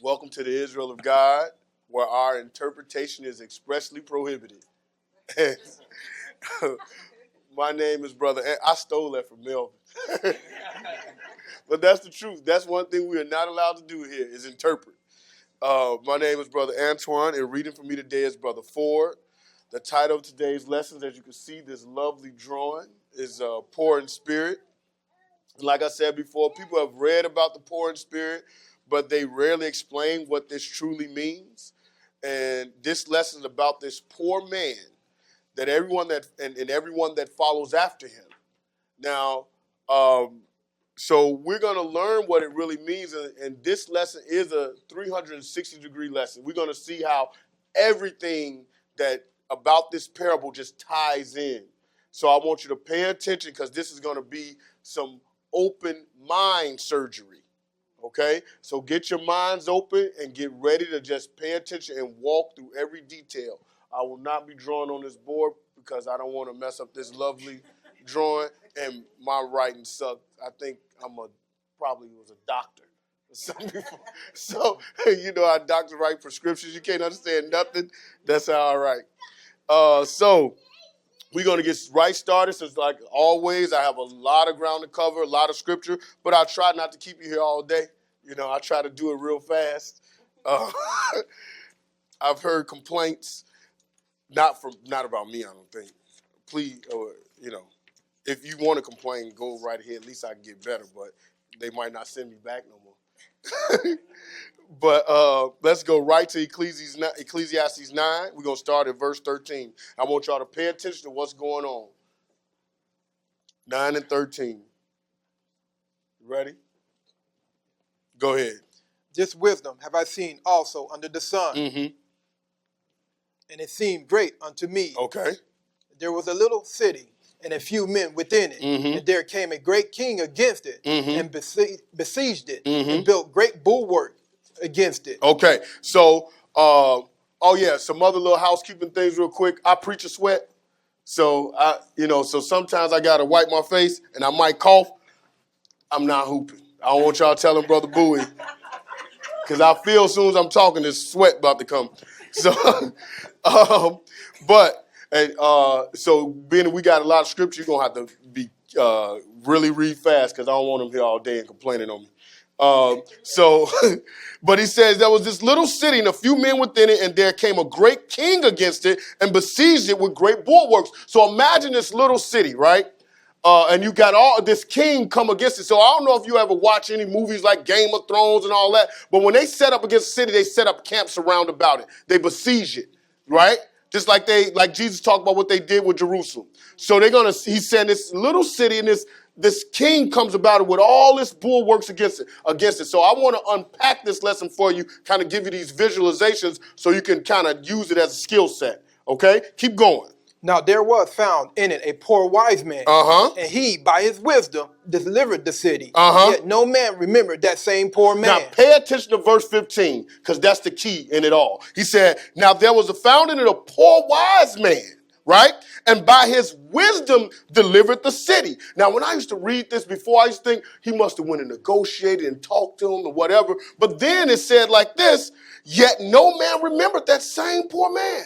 Welcome to the Israel of God, where our interpretation is expressly prohibited. My name is Brother. I stole that from Melvin. But that's the truth. That's one thing we are not allowed to do here is interpret. My name is Brother Antoine, and reading for me today is Brother Ford. The title of today's lessons, as you can see, this lovely drawing is Poor in Spirit. Like I said before, people have read about the poor in spirit, but they rarely explain what this truly means. And this lesson is about this poor man that everyone that and everyone that follows after him. Now, so we're going to learn what it really means, and this lesson is a 360-degree lesson. We're going to see how everything that about this parable just ties in. So I want you to pay attention because this is going to be some open mind surgery, okay? So get your minds open and get ready to just pay attention and walk through every detail. I will not be drawing on this board because I don't want to mess up this lovely drawing, and my writing sucked. I think probably was a doctor or something before. So, how doctors write prescriptions. You can't understand nothing. That's how I write. So we're going to get right started. So it's like always, I have a lot of ground to cover, a lot of scripture, but I'll try not to keep you here all day. I try to do it real fast. I've heard complaints, not about me, I don't think. Please, if you want to complain, go right ahead. At least I can get better, but they might not send me back no more. But let's go right to Ecclesiastes 9. We're going to start at verse 13. I want y'all to pay attention to what's going on. 9 and 13. Ready? Go ahead. This wisdom have I seen also under the sun, Mm-hmm. and it seemed great unto me. Okay. There was a little city, and a few men within it, Mm-hmm. and there came a great king against it, Mm-hmm. and besieged it, Mm-hmm. and built great bulwark against it. Okay. So, some other little housekeeping things real quick. I preach a sweat. So, so sometimes I got to wipe my face, and I might cough. I'm not hooping. I don't want y'all telling Brother Bowie, because I feel as soon as I'm talking, this sweat about to come. So, so being that we got a lot of scripture, you're going to have to be really read fast because I don't want them here all day and complaining on me. But he says there was this little city and a few men within it, and there came a great king against it and besieged it with great bulwarks. So imagine this little city, right? And you got all this king come against it. So I don't know if you ever watch any movies like Game of Thrones and all that, but when they set up against the city, they set up camps around about it. They besiege it, right? Just like Jesus talked about what they did with Jerusalem. So he's saying this little city and this king comes about it with all this bulwarks against it. So I want to unpack this lesson for you, kind of give you these visualizations so you can kind of use it as a skill set. Okay? Keep going. Now there was found in it a poor wise man, and he, by his wisdom, delivered the city. Yet no man remembered that same poor man. Now pay attention to verse 15, because that's the key in it all. He said, now there was found in it a poor wise man, right? And by his wisdom delivered the city. Now, when I used to read this before, I used to think he must have went and negotiated and talked to him or whatever. But then it said like this, yet no man remembered that same poor man.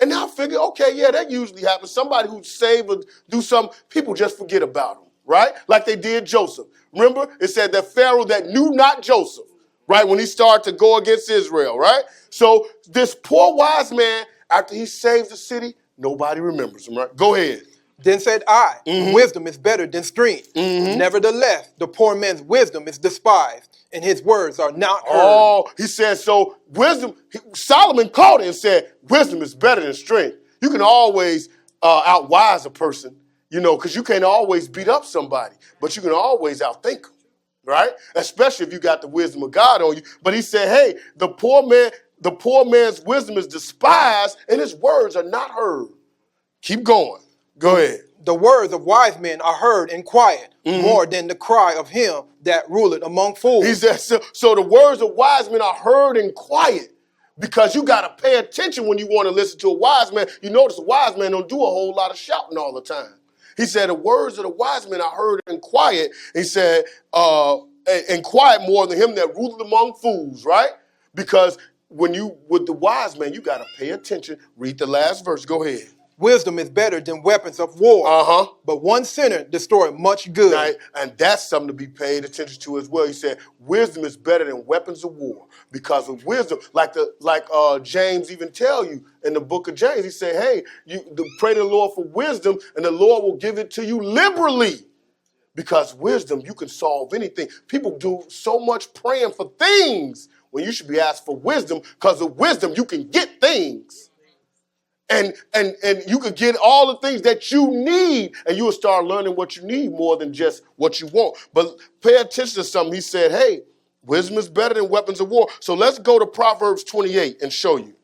And now I figure, okay, yeah, that usually happens. Somebody who saved or do something, people just forget about him, right? Like they did Joseph. Remember, it said that Pharaoh that knew not Joseph, right, when he started to go against Israel, right? So this poor wise man, after he saves the city, nobody remembers him, right? Go ahead. Then said I, wisdom is better than strength. Nevertheless, the poor man's wisdom is despised, and his words are not heard. Oh, he said, so wisdom, Solomon called it and said, wisdom is better than strength. You can always outwise a person, because you can't always beat up somebody, but you can always outthink them, right? Especially if you got the wisdom of God on you. But he said, hey, the poor man's wisdom is despised, and his words are not heard. Keep going. Go ahead. The words of wise men are heard in quiet, more than the cry of him that ruleth among fools. He said, so the words of wise men are heard in quiet, because you got to pay attention when you want to listen to a wise man. You notice a wise man don't do a whole lot of shouting all the time. He said the words of the wise men are heard in quiet. He said, in quiet more than him that ruleth among fools, right? Because when you with the wise man, you got to pay attention. Read the last verse. Go ahead. Wisdom is better than weapons of war. But one sinner destroys much good. Now, and that's something to be paid attention to as well. He said, wisdom is better than weapons of war. Because of wisdom, like James even tell you in the book of James, he said, hey, pray to the Lord for wisdom, and the Lord will give it to you liberally. Because wisdom, you can solve anything. People do so much praying for things when you should be asked for wisdom, because of wisdom, you can get things. And you could get all the things that you need, and you will start learning what you need more than just what you want. But pay attention to something. He said, hey, wisdom is better than weapons of war. So let's go to Proverbs 28 and show you.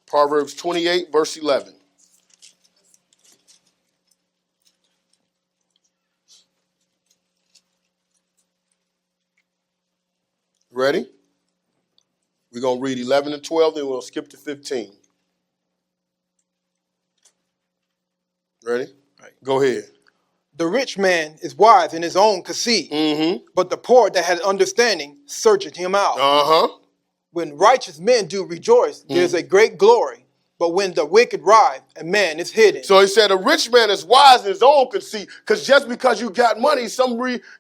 Proverbs 28, verse 11. Ready? We're going to read 11 and 12, then we'll skip to 15. Ready? Right. Go ahead. The rich man is wise in his own conceit, but the poor that had understanding searcheth him out. When righteous men do rejoice, there's a great glory. But when the wicked rise, a man is hidden. So he said a rich man is wise in his own conceit, because just because you got money,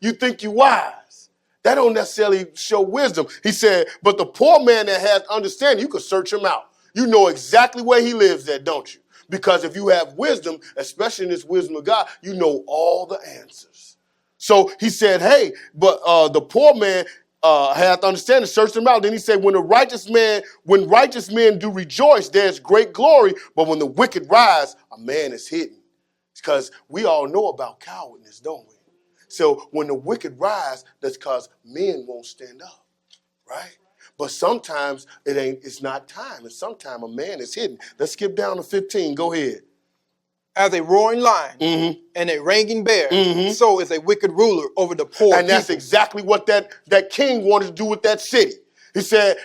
you think you wise. That don't necessarily show wisdom. He said, but the poor man that has understanding, you can search him out. You know exactly where he lives at, don't you? Because if you have wisdom, especially in this wisdom of God, you know all the answers. So he said, hey, but the poor man hath understanding, search them out. Then he said, when righteous men do rejoice, there's great glory. But when the wicked rise, a man is hidden. Because we all know about cowardness, don't we? So when the wicked rise, that's because men won't stand up, right? But sometimes it's not time. And sometimes a man is hidden. Let's skip down to 15. Go ahead. As a roaring lion and a raging bear, so is a wicked ruler over the poor. And that's exactly what that king wanted to do with that city. He said,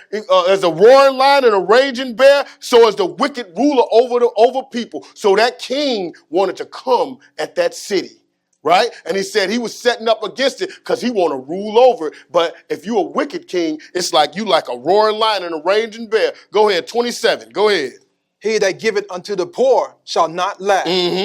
as a roaring lion and a raging bear, so is the wicked ruler over people. So that king wanted to come at that city. Right? And he said he was setting up against it because he want to rule over it. But if you're a wicked king, it's like you like a roaring lion and a raging bear. Go ahead, 27. Go ahead. He that giveth unto the poor shall not lack,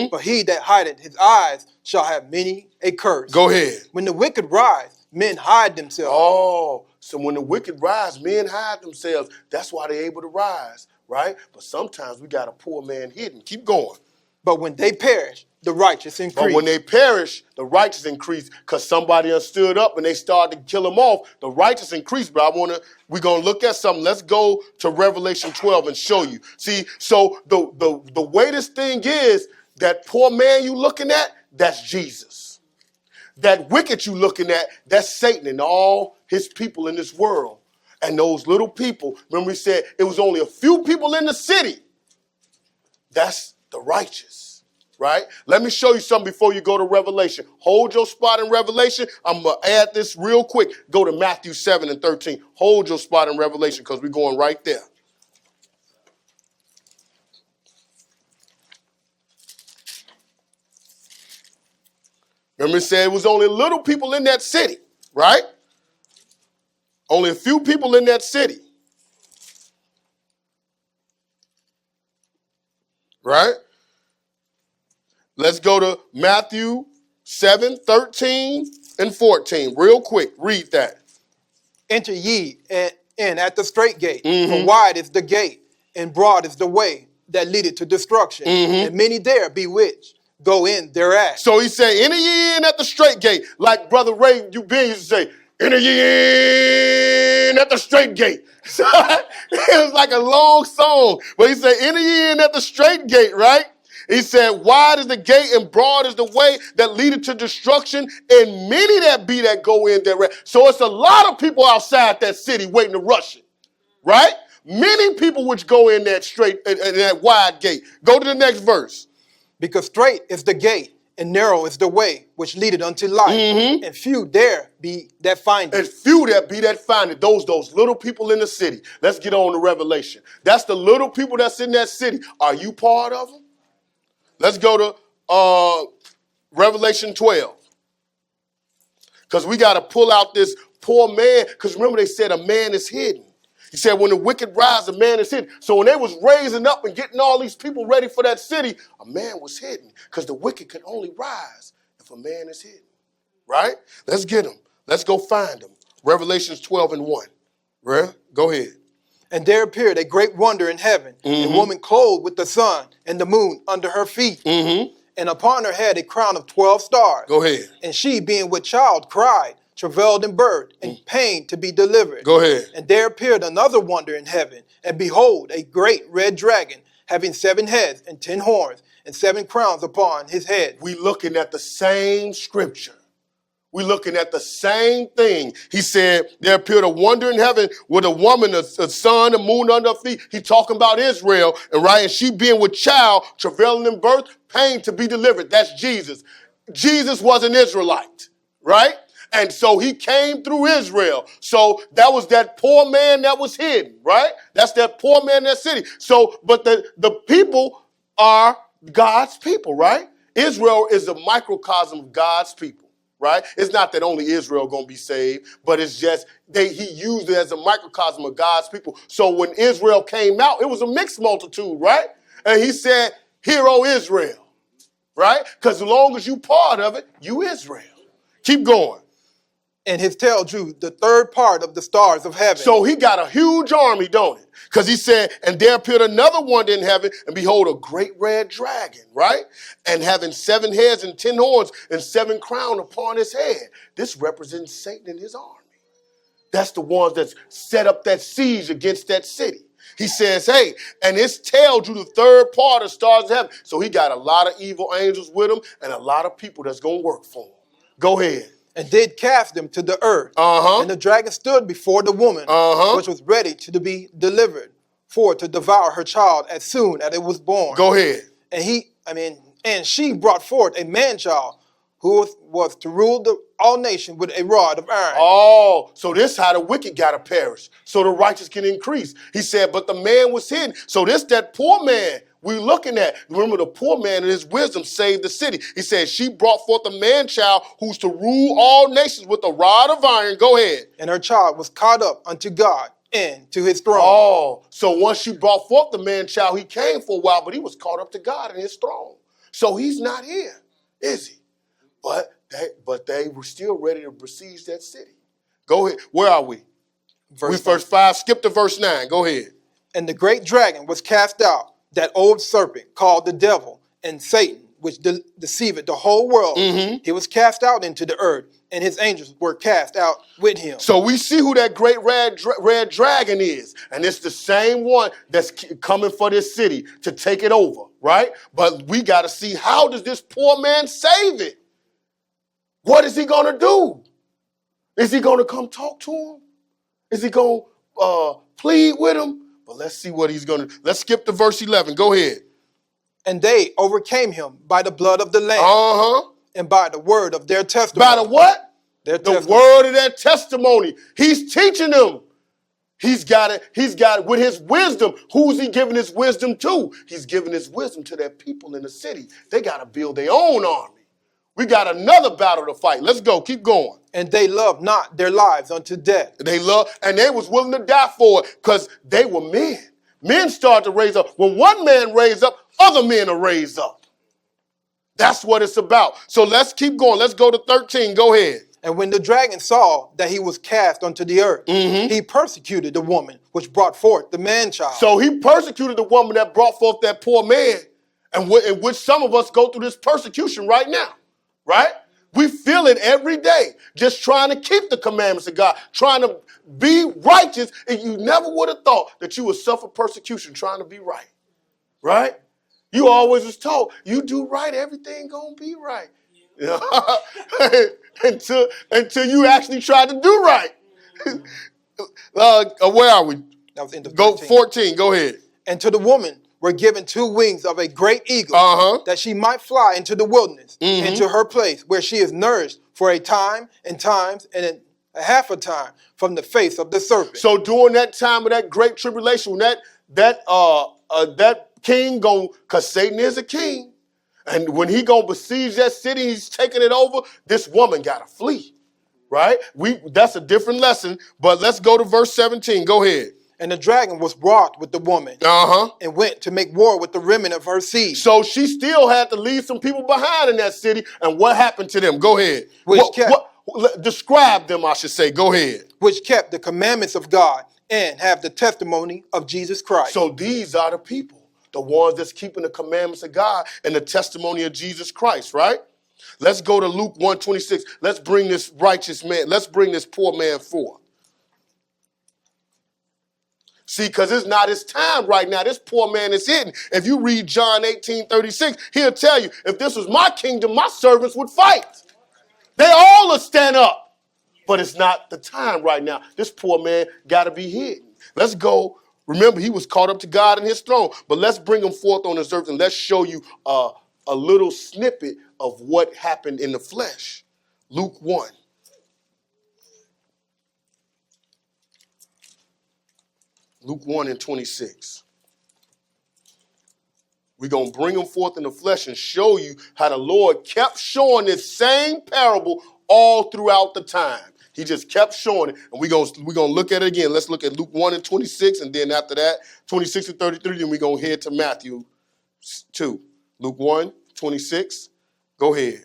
but he that hideth his eyes shall have many a curse. Go ahead. When the wicked rise, men hide themselves. Oh, so when the wicked rise, men hide themselves. That's why they're able to rise, right? But sometimes we got a poor man hidden. Keep going. But when they perish, the righteous increase. But when they perish, the righteous increase, because somebody else stood up and they started to kill them off. The righteous increase. But we're gonna look at something. Let's go to Revelation 12 and show you. See, so the way this thing is, that poor man you looking at, that's Jesus. That wicked you looking at, that's Satan and all his people in this world. And those little people, remember we said it was only a few people in the city. That's the righteous, right? Let me show you something before you go to Revelation. Hold your spot in Revelation. I'm going to add this real quick. Go to Matthew 7 and 13. Hold your spot in Revelation because we're going right there. Remember it said it was only little people in that city, right? Only a few people in that city. Right? Let's go to Matthew 7, 13, and 14. Real quick. Read that. Enter ye in at the straight gate. For wide is the gate, and broad is the way that leadeth to destruction. And many there be which go in thereat. So he said, enter ye in at the straight gate. Like Brother Ray used to say, enter ye in at the straight gate. So it was like a long song. But he said, enter ye in at the straight gate, right? He said, wide is the gate and broad is the way that leadeth to destruction, and many that be that go in there. So it's a lot of people outside that city waiting to rush it, right? Many people which go in that straight, in that wide gate. Go to the next verse. Because straight is the gate, And narrow is the way which leadeth unto life, and few there be that find it. And few there be that find it. Those little people in the city. Let's get on to Revelation. That's the little people that's in that city. Are you part of them? Let's go to Revelation 12. Because we got to pull out this poor man. Because remember they said a man is hidden. He said when the wicked rise, a man is hidden. So when they was raising up and getting all these people ready for that city, a man was hidden. Because the wicked could only rise if a man is hidden. Right? Let's get them. Let's go find them. Revelations 12 and 1. Right? Go ahead. And there appeared a great wonder in heaven, a woman clothed with the sun and the moon under her feet, and upon her head a crown of 12 stars. Go ahead. And she, being with child, cried, travailed in birth, and pain to be delivered. Go ahead. And there appeared another wonder in heaven, and behold, a great red dragon, having 7 heads and 10 horns, and 7 crowns upon his head. We looking at the same scripture. We're looking at the same thing. He said, there appeared a wonder in heaven with a woman, a sun, a moon under her feet. He talking about Israel, and right, and she being with child, travailing in birth, pain to be delivered. That's Jesus. Jesus was an Israelite, right? And so he came through Israel. So that was that poor man that was hidden, right? That's that poor man in that city. So, but the people are God's people, right? Israel is a microcosm of God's people. Right? It's not that only Israel going to be saved, but it's just he used it as a microcosm of God's people. So when Israel came out, it was a mixed multitude, right? And he said, "Hear, O Israel," right? Because as long as you part of it, you Israel. Keep going. And his tail drew the third part of the stars of heaven. So he got a huge army, don't it? Because he said, and there appeared another wonder in heaven, and behold, a great red dragon, right? And having 7 heads and 10 horns and 7 crowns upon his head. This represents Satan and his army. That's the ones that set up that siege against that city. He says, hey, and his tail drew the third part of stars of heaven. So he got a lot of evil angels with him and a lot of people that's going to work for him. Go ahead. And did cast them to the earth. And the dragon stood before the woman, which was ready to be delivered, for to devour her child as soon as it was born. Go ahead. And she brought forth a man-child who was to rule all nations with a rod of iron. Oh, so this is how the wicked got to perish, so the righteous can increase. He said, but the man was hidden. So this that poor man we're looking at. Remember, the poor man in his wisdom saved the city. He said, she brought forth a man-child who's to rule all nations with a rod of iron. Go ahead. And her child was caught up unto God and to his throne. Oh, so once she brought forth the man-child, he came for a while, but he was caught up to God and his throne. So he's not here, is he? But they were still ready to besiege that city. Go ahead. Where are we? Verse 5. Skip to verse 9. Go ahead. And the great dragon was cast out, that old serpent called the devil and Satan, which deceiveth the whole world. He was cast out into the earth, and his angels were cast out with him. So we see who that great red dragon is. And it's the same one that's coming for this city to take it over, right? But we got to see, how does this poor man save it? What is he going to do? Is he going to come talk to him? Is he going to plead with him? But let's see what he's going to do. Let's skip to verse 11. Go ahead. And they overcame him by the blood of the Lamb. And by the word of their testimony. By the what? Their the word of their testimony. He's teaching them. He's got it with his wisdom. Who's he giving his wisdom to? He's giving his wisdom to their people in the city. They got to build their own army. We got another battle to fight. Let's go. Keep going. And they loved not their lives unto death. And they was willing to die for it because they were men. Men start to raise up. When one man raised up, other men are raised up. That's what it's about. So let's keep going. Let's go to 13. Go ahead. And when the dragon saw that he was cast unto the earth, he persecuted the woman which brought forth the man-child. So he persecuted the woman that brought forth that poor man, and in which some of us go through this persecution right now. Right? We feel it every day, just trying to keep the commandments of God, trying to be righteous, and you never would have thought that you would suffer persecution trying to be right. Right? You always was told, you do right, everything gonna be right. You know? until you actually try to do right. Where are we? That was in the Go 14. Go ahead. And to the woman were given 2 wings of a great eagle, that she might fly into the wilderness, into her place, where she is nourished for a time and times and a half a time from the face of the serpent. So during that time of that great tribulation, when that king because Satan is a king, and when he gonna besiege that city, he's taking it over, this woman gotta flee, right? That's a different lesson, but let's go to verse 17. Go ahead. And the dragon was wroth with the woman, and went to make war with the remnant of her seed. So she still had to leave some people behind in that city, and what happened to them? Go ahead. Describe them, I should say. Go ahead. Which kept the commandments of God and have the testimony of Jesus Christ. So these are the people, the ones that's keeping the commandments of God and the testimony of Jesus Christ, right? Let's go to Luke 1:26. Let's bring this righteous man. Let's bring this poor man forth. See, because it's not his time right now. This poor man is hidden. If you read John 18:36, he'll tell you, if this was my kingdom, my servants would fight. They all will stand up. But it's not the time right now. This poor man got to be hidden. Let's go. Remember, he was caught up to God and his throne. But let's bring him forth on this earth and let's show you a little snippet of what happened in the flesh. Luke 1. Luke 1:26. We're going to bring him forth in the flesh and show you how the Lord kept showing this same parable all throughout the time. He just kept showing it, and we're gonna look at it again. Let's look at Luke 1:26, and then after that, 26-33, then we're going to head to Matthew 2. Luke 1:26. Go ahead.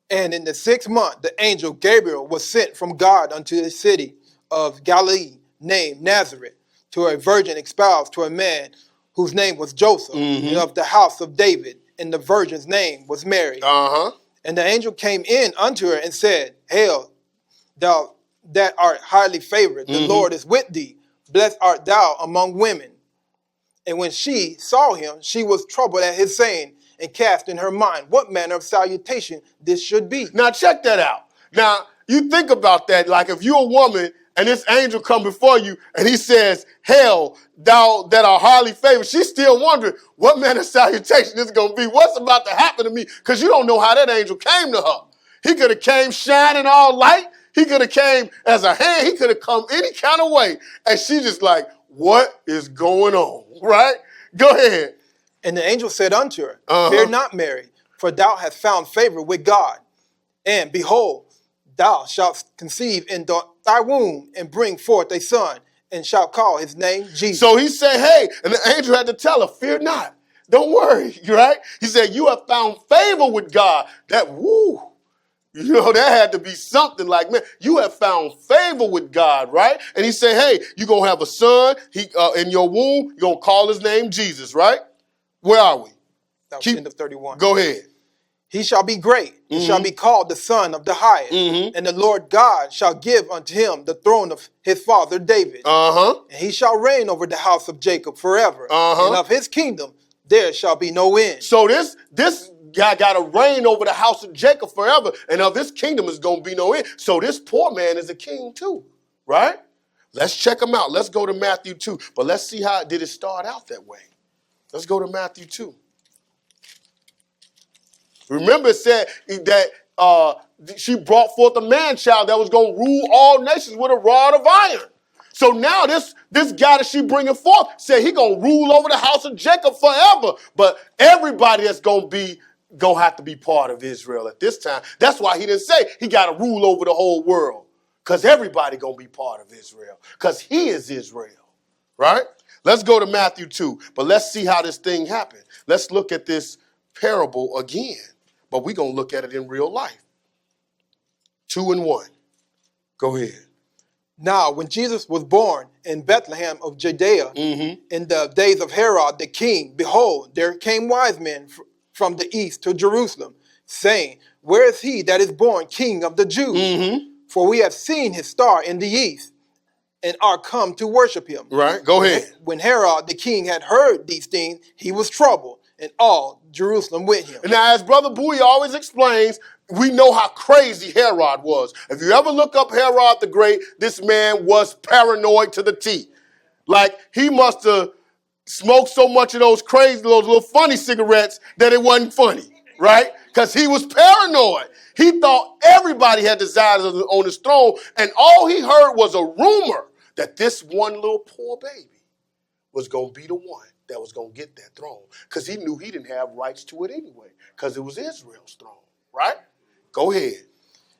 And in the 6th month, the angel Gabriel was sent from God unto the city of Galilee, named Nazareth, to a virgin espoused to a man whose name was Joseph, of the house of David, and the virgin's name was Mary. And the angel came in unto her and said, Hail, thou that art highly favored, the Lord is with thee. Blessed art thou among women. And when she saw him, she was troubled at his saying, and cast in her mind what manner of salutation this should be. Now check that out. Now, you think about that, like if you're a woman and this angel come before you and he says, Hail, thou that art highly favored, she's still wondering what manner of salutation this is going to be. What's about to happen to me? Because you don't know how that angel came to her. He could have came shining all light. He could have came as a hand. He could have come any kind of way. And she just like, what is going on? Right? Go ahead. And the angel said unto her, Fear not, Mary, for thou hast found favor with God. And behold, thou shalt conceive in thy womb and bring forth a son, and shalt call his name Jesus. So he said, hey, and the angel had to tell her, fear not. Don't worry, right? He said, you have found favor with God. That, woo, you know, that had to be something like, man, you have found favor with God, right? And he said, hey, you're going to have a son in your womb. You're going to call his name Jesus, right? Where are we? That was end of 31. Go ahead. He shall be great, and shall be called the Son of the Highest. And the Lord God shall give unto him the throne of his father David. And he shall reign over the house of Jacob forever. And of his kingdom there shall be no end. So this guy got to reign over the house of Jacob forever, and of his kingdom is going to be no end. So this poor man is a king too, right? Let's check him out. Let's go to Matthew 2. But let's see how did it start out that way. Let's go to Matthew 2. Remember, it said that she brought forth a man-child that was going to rule all nations with a rod of iron. So now this guy that she bringing forth said he going to rule over the house of Jacob forever. But everybody that's going to have to be part of Israel at this time. That's why he didn't say he got to rule over the whole world. Because everybody going to be part of Israel. Because he is Israel. Right? Let's go to Matthew 2. But let's see how this thing happened. Let's look at this parable again. But we're going to look at it in real life. 2 and 1. Go ahead. Now, when Jesus was born in Bethlehem of Judea, in the days of Herod the king, behold, there came wise men from the east to Jerusalem, saying, Where is he that is born king of the Jews? For we have seen his star in the east, and are come to worship him. Right, go ahead. When Herod the king had heard these things, he was troubled, and all Jerusalem with him. Now, as Brother Bowie always explains, we know how crazy Herod was. If you ever look up Herod the Great, this man was paranoid to the T. Like, he must have smoked so much of those crazy, those little funny cigarettes that it wasn't funny, right? Because he was paranoid. He thought everybody had desires on his throne, and all he heard was a rumor that this one little poor baby was going to be the one that was going to get that throne, because he knew he didn't have rights to it anyway, because it was Israel's throne, right? Go ahead.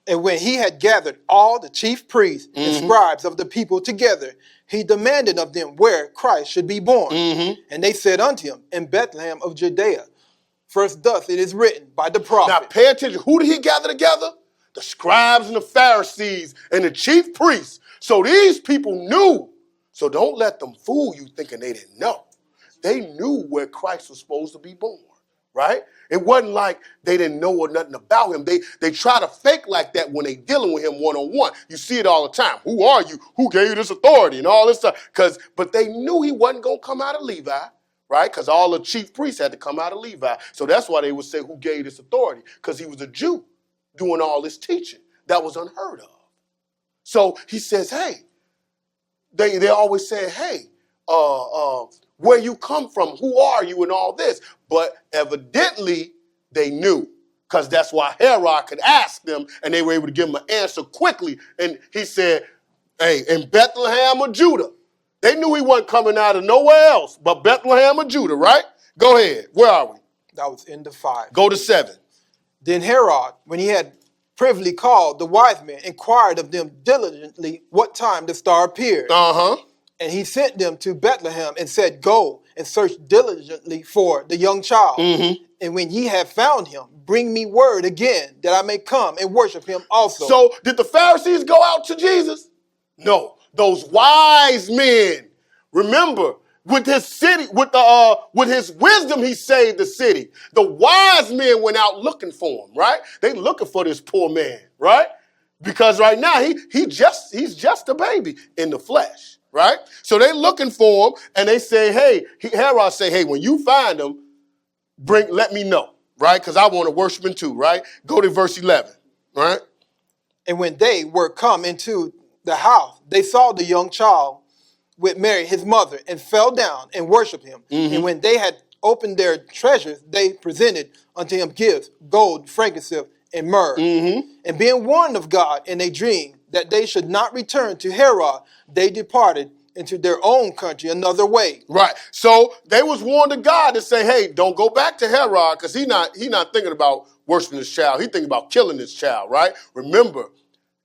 And when he had gathered all the chief priests and scribes of the people together, he demanded of them where Christ should be born. And they said unto him, in Bethlehem of Judea. First thus it is written by the prophet. Now pay attention. Who did he gather together? The scribes and the Pharisees and the chief priests. So these people knew. So don't let them fool you thinking they didn't know. They knew where Christ was supposed to be born, right? It wasn't like they didn't know or nothing about him. They try to fake like that when they dealing with him one-on-one. You see it all the time. Who are you? Who gave you this authority and all this stuff? But they knew he wasn't going to come out of Levi, right? Because all the chief priests had to come out of Levi. So that's why they would say, who gave this authority? Because he was a Jew doing all this teaching. That was unheard of. So he says, hey, they always say, hey, where you come from, who are you, and all this. But evidently, they knew, because that's why Herod could ask them, and they were able to give him an answer quickly. And he said, hey, in Bethlehem of Judah. They knew he wasn't coming out of nowhere else but Bethlehem of Judah, right? Go ahead. Where are we? That was in the 5. Go to 7. Then Herod, when he had privily called the wise men, inquired of them diligently what time the star appeared. And he sent them to Bethlehem and said, go and search diligently for the young child. And when ye have found him, bring me word again that I may come and worship him also. So did the Pharisees go out to Jesus? No. Those wise men. Remember, with his city, with his wisdom, he saved the city. The wise men went out looking for him, right? They looking for this poor man, right? Because right now he's just a baby in the flesh. Right? So they looking for him, and they say, hey, Herod say, hey, when you find him, let me know, right? Because I want to worship him too, right? Go to verse 11, right? And when they were come into the house, they saw the young child with Mary, his mother, and fell down and worshiped him. And when they had opened their treasures, they presented unto him gifts, gold, frankincense, and myrrh. And being warned of God in a dream that they should not return to Herod, they departed into their own country another way. Right. So they was warned of God to say, hey, don't go back to Herod, because he not thinking about worshiping this child. He thinking about killing this child, right? Remember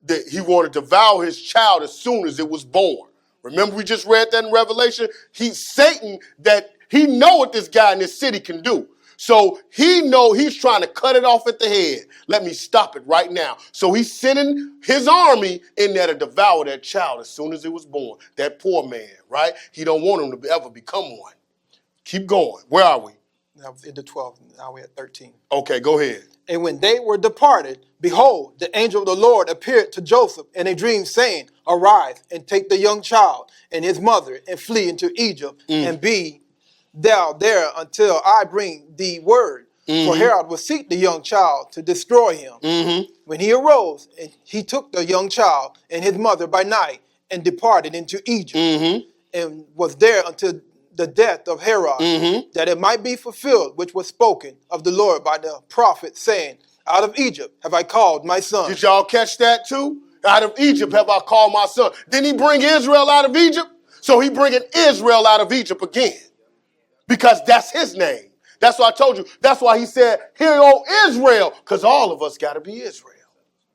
that he wanted to devour his child as soon as it was born. Remember we just read that in Revelation? Satan, that he know what this guy in this city can do. So he know he's trying to cut it off at the head. Let me stop it right now. So he's sending his army in there to devour that child as soon as it was born. That poor man, right? He don't want him to ever become one. Keep going. Where are we? That was in the 12. Now we're at 13. Okay, go ahead. And when they were departed, behold, the angel of the Lord appeared to Joseph in a dream, saying, arise and take the young child and his mother and flee into Egypt and be thou there until I bring thee word. For Herod will seek the young child to destroy him. When he arose, and he took the young child and his mother by night and departed into Egypt and was there until the death of Herod, that it might be fulfilled which was spoken of the Lord by the prophet, saying, out of Egypt have I called my son. Did y'all catch that too? Out of Egypt have I called my son. Didn't he bring Israel out of Egypt? So he bringing Israel out of Egypt again. Because that's his name. That's why I told you. That's why he said, hear, O Israel, because all of us got to be Israel,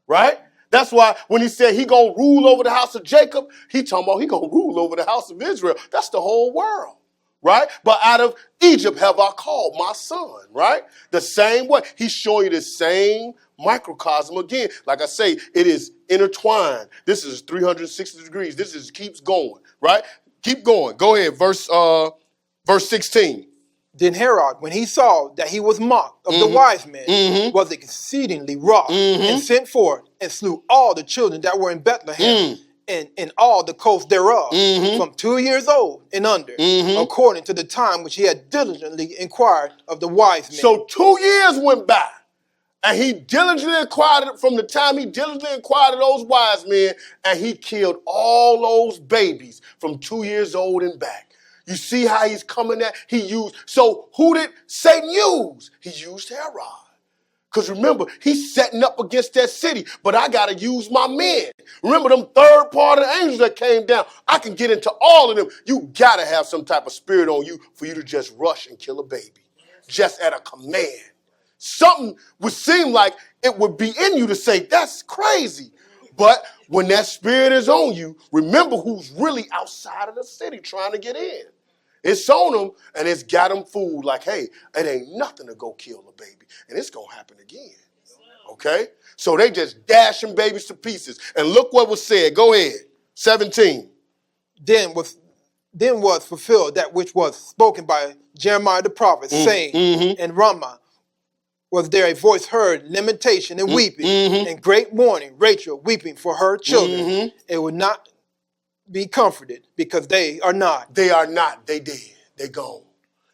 right? That's why when he said he going to rule over the house of Jacob, he talking about he going to rule over the house of Israel. That's the whole world, right? But out of Egypt have I called my son, right? The same way. He's showing you the same microcosm again. Like I say, it is intertwined. This is 360 degrees. This is keeps going, right? Keep going. Go ahead. Verse 16. Then Herod, when he saw that he was mocked of the wise men, was exceedingly wroth, and sent forth and slew all the children that were in Bethlehem and in all the coast thereof, from 2 years old and under, according to the time which he had diligently inquired of the wise men. So 2 years went by, and he diligently inquired from the time he diligently inquired of those wise men, and he killed all those babies from 2 years old and back. You see how he's coming at? So who did Satan use? He used Herod. Because remember, he's setting up against that city, but I got to use my men. Remember them third part of the angels that came down? I can get into all of them. You got to have some type of spirit on you for you to just rush and kill a baby. Just at a command. Something would seem like it would be in you to say, that's crazy. But when that spirit is on you, remember who's really outside of the city trying to get in. It's on them, and it's got them fooled like, hey, it ain't nothing to go kill a baby. And it's going to happen again. Okay? So they just dashing babies to pieces. And look what was said. Go ahead. 17. Then was fulfilled that which was spoken by Jeremiah the prophet, saying, in Ramah was there a voice heard, lamentation and weeping, and great mourning, Rachel weeping for her children. It would not be comforted because they are not. They are not. They dead. They gone.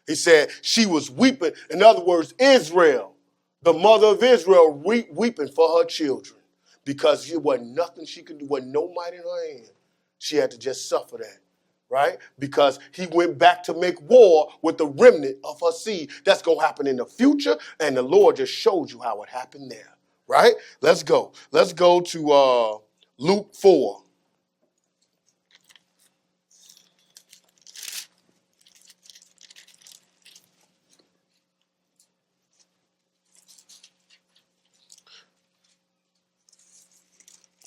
He said she was weeping. In other words, Israel, the mother of Israel, weeping for her children because it wasn't nothing she could do. Wasn't no might in her hand. She had to just suffer that, right? Because he went back to make war with the remnant of her seed. That's going to happen in the future, and the Lord just showed you how it happened there, right? Let's go. Let's go to Luke 4.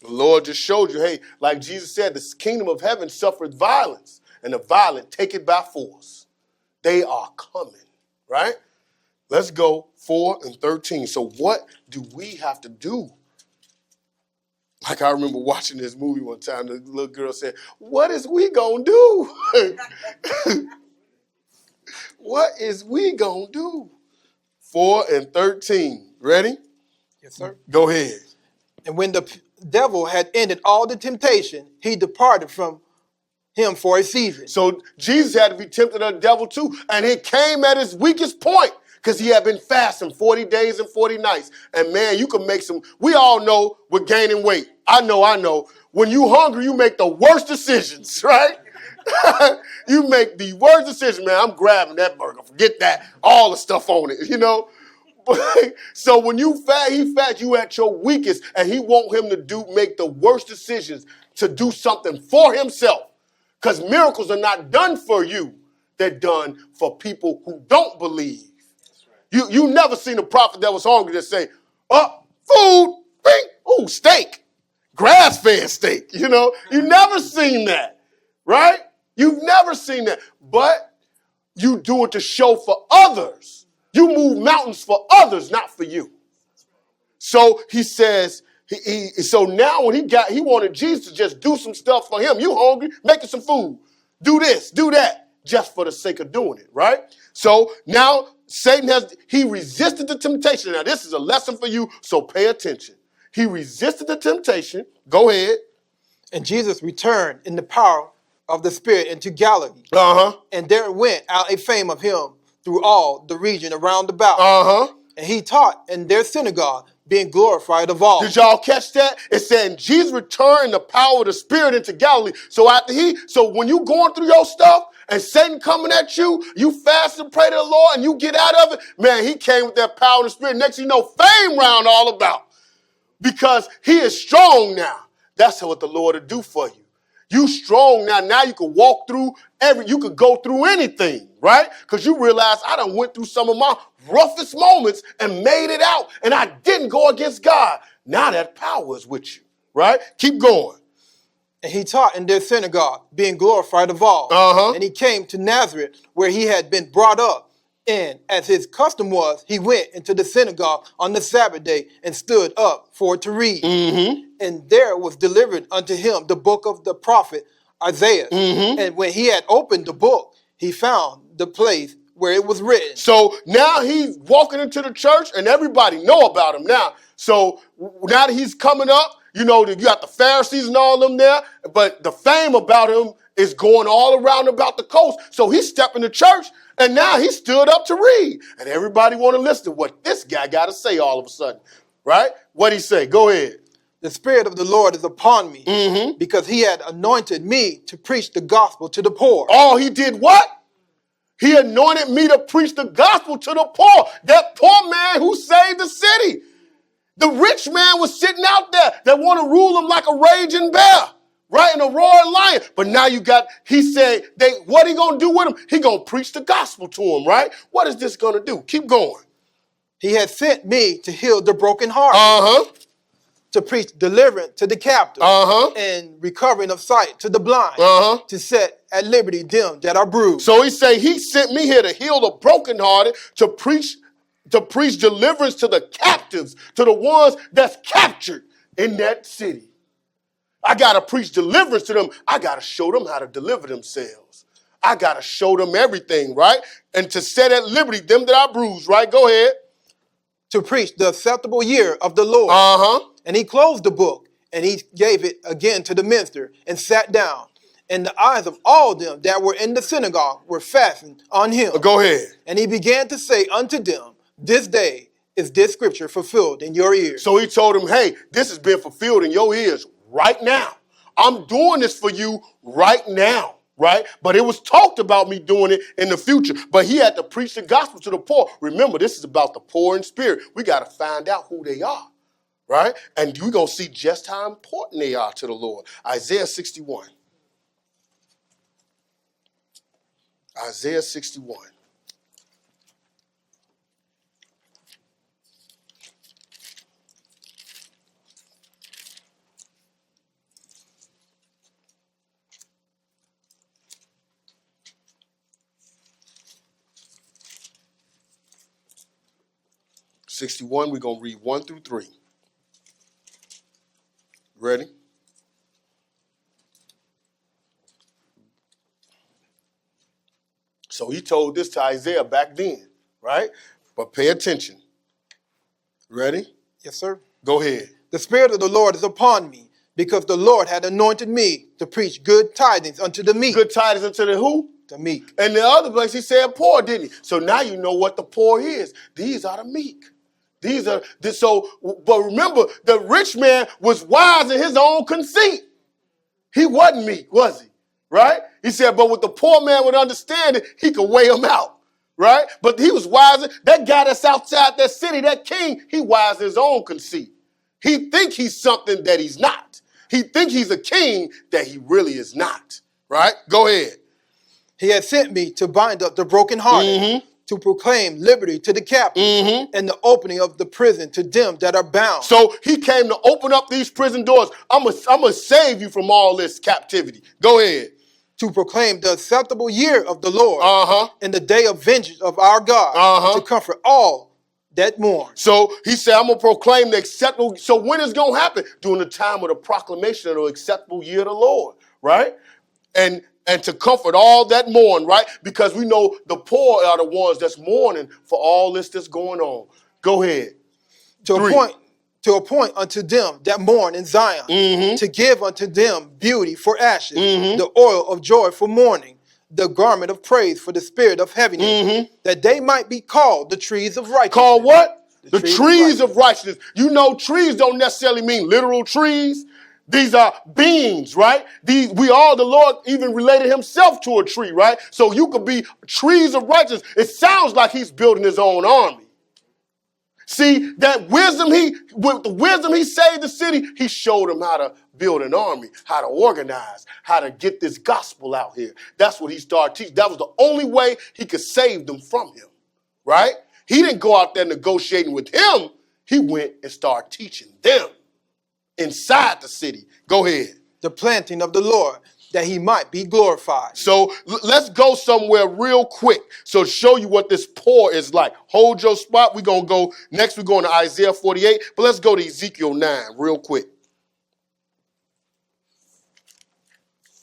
The Lord just showed you, hey, like Jesus said, the kingdom of heaven suffereth violence, and the violent take it by force. They are coming, right? Let's go 4 and 13. So what do we have to do? Like I remember watching this movie one time, the little girl said, what is we gonna do? What is we gonna do? 4 and 13. Ready? Yes, sir. Go ahead. And when the devil had ended all the temptation, he departed from him for a season. So Jesus had to be tempted of the devil too, and he came at his weakest point because he had been fasting 40 days and 40 nights. And man, you can make we all know we're gaining weight. I know. When you hungry, you make the worst decisions, right? You make the worst decision, man. I'm grabbing that burger. Forget that. All the stuff on it, you know? So when he fat, you at your weakest, and he want him to make the worst decisions to do something for himself. Because miracles are not done for you. They're done for people who don't believe. Right. You never seen a prophet that was hungry that say, food, bing, ooh, steak, grass-fed steak. You know, you never seen that, right? You've never seen that. But you do it to show for others. You move mountains for others, not for you. So he says, so now when he wanted Jesus to just do some stuff for him. You hungry? Making some food. Do this, do that, just for the sake of doing it, right? So now Satan he resisted the temptation. Now this is a lesson for you, so pay attention. He resisted the temptation. Go ahead. And Jesus returned in the power of the Spirit into Galilee. And there went out a fame of him through all the region around about. And he taught in their synagogue, being glorified of all. Did y'all catch that? It said Jesus returned the power of the Spirit into Galilee. So when you going through your stuff and Satan coming at you, you fast and pray to the Lord and you get out of it, man, he came with that power of the Spirit. Next thing you know, fame round all about. Because he is strong now. That's what the Lord will do for you. You strong now. Now you can walk through you could go through anything, right? Because you realize I done went through some of my roughest moments and made it out. And I didn't go against God. Now that power is with you, right? Keep going. And he taught in their synagogue, being glorified of all. And he came to Nazareth, where he had been brought up. And as his custom was, he went into the synagogue on the Sabbath day and stood up for to read. And there was delivered unto him the book of the prophet Isaiah. And when he had opened the book, he found the place where it was written. So now he's walking into the church and everybody know about him now. So now that he's coming up, you know, you got the Pharisees and all of them there, but the fame about him is going all around about the coast. So he stepped in the church and now he stood up to read. And everybody want to listen to what this guy got to say all of a sudden, right? What'd he say? Go ahead. The Spirit of the Lord is upon me because he had anointed me to preach the gospel to the poor. Oh, he did what? He anointed me to preach the gospel to the poor. That poor man who saved the city. The rich man was sitting out there that want to rule him like a raging bear, right? And a roaring lion. But now he said, what he going to do with him? He going to preach the gospel to him, right? What is this going to do? Keep going. He had sent me to heal the brokenhearted, to preach deliverance to the captive, and recovering of sight to the blind, to set at liberty them that are bruised. So he sent me here to heal the brokenhearted, to preach deliverance to the captives, to the ones that's captured in that city. I got to preach deliverance to them. I got to show them how to deliver themselves. I got to show them everything, right? And to set at liberty them that are bruised, right? Go ahead. To preach the acceptable year of the Lord. And he closed the book, and he gave it again to the minister, and sat down. And the eyes of all them that were in the synagogue were fastened on him. Go ahead. And he began to say unto them, this day is this scripture fulfilled in your ears. So he told them, hey, this has been fulfilled in your ears right now. I'm doing this for you right now, right? But it was talked about me doing it in the future. But he had to preach the gospel to the poor. Remember, this is about the poor in spirit. We got to find out who they are, right? And we're going to see just how important they are to the Lord. Isaiah 61. Isaiah 61. We're going to read 1 through 3. Ready? So he told this to Isaiah back then, right? But pay attention. Ready? Yes, sir. Go ahead. The Spirit of the Lord is upon me, because the Lord had anointed me to preach good tidings unto the meek. Good tidings unto the who? The meek. And the other place he said poor, didn't he? So now you know what the poor is. These are the meek. But remember, the rich man was wise in his own conceit. He wasn't meek, was he? Right? He said, but with the poor man with understanding, he could weigh him out. Right? But he was wise. That guy that's outside that city, that king, he wise in his own conceit. He think he's something that he's not. He think he's a king that he really is not. Right? Go ahead. He had sent me to bind up the brokenhearted, to proclaim liberty to the captives, and the opening of the prison to them that are bound. So he came to open up these prison doors. I'm gonna save you from all this captivity. Go ahead. To proclaim the acceptable year of the Lord, and the day of vengeance of our God, to comfort all that mourn. So he said, I'm going to proclaim the acceptable. So when is going to happen? During the time of the proclamation of the acceptable year of the Lord, right? And to comfort all that mourn, right? Because we know the poor are the ones that's mourning for all this that's going on. Go ahead. To appoint unto them that mourn in Zion, to give unto them beauty for ashes, the oil of joy for mourning, the garment of praise for the spirit of heaviness, that they might be called the trees of righteousness. Called what? The trees of righteousness. You know, trees don't necessarily mean literal trees. These are beings, right? The Lord even related himself to a tree, right? So you could be trees of righteousness. It sounds like he's building his own army. See, that with the wisdom he saved the city, he showed them how to build an army, how to organize, how to get this gospel out here. That's what he started teaching. That was the only way he could save them from him, right? He didn't go out there negotiating with him. He went and started teaching them inside the city. Go ahead. The planting of the Lord, that he might be glorified. So let's go somewhere real quick. So to show you what this poor is like. Hold your spot. We're going to go next. We're going to Isaiah 48. But let's go to Ezekiel 9 real quick.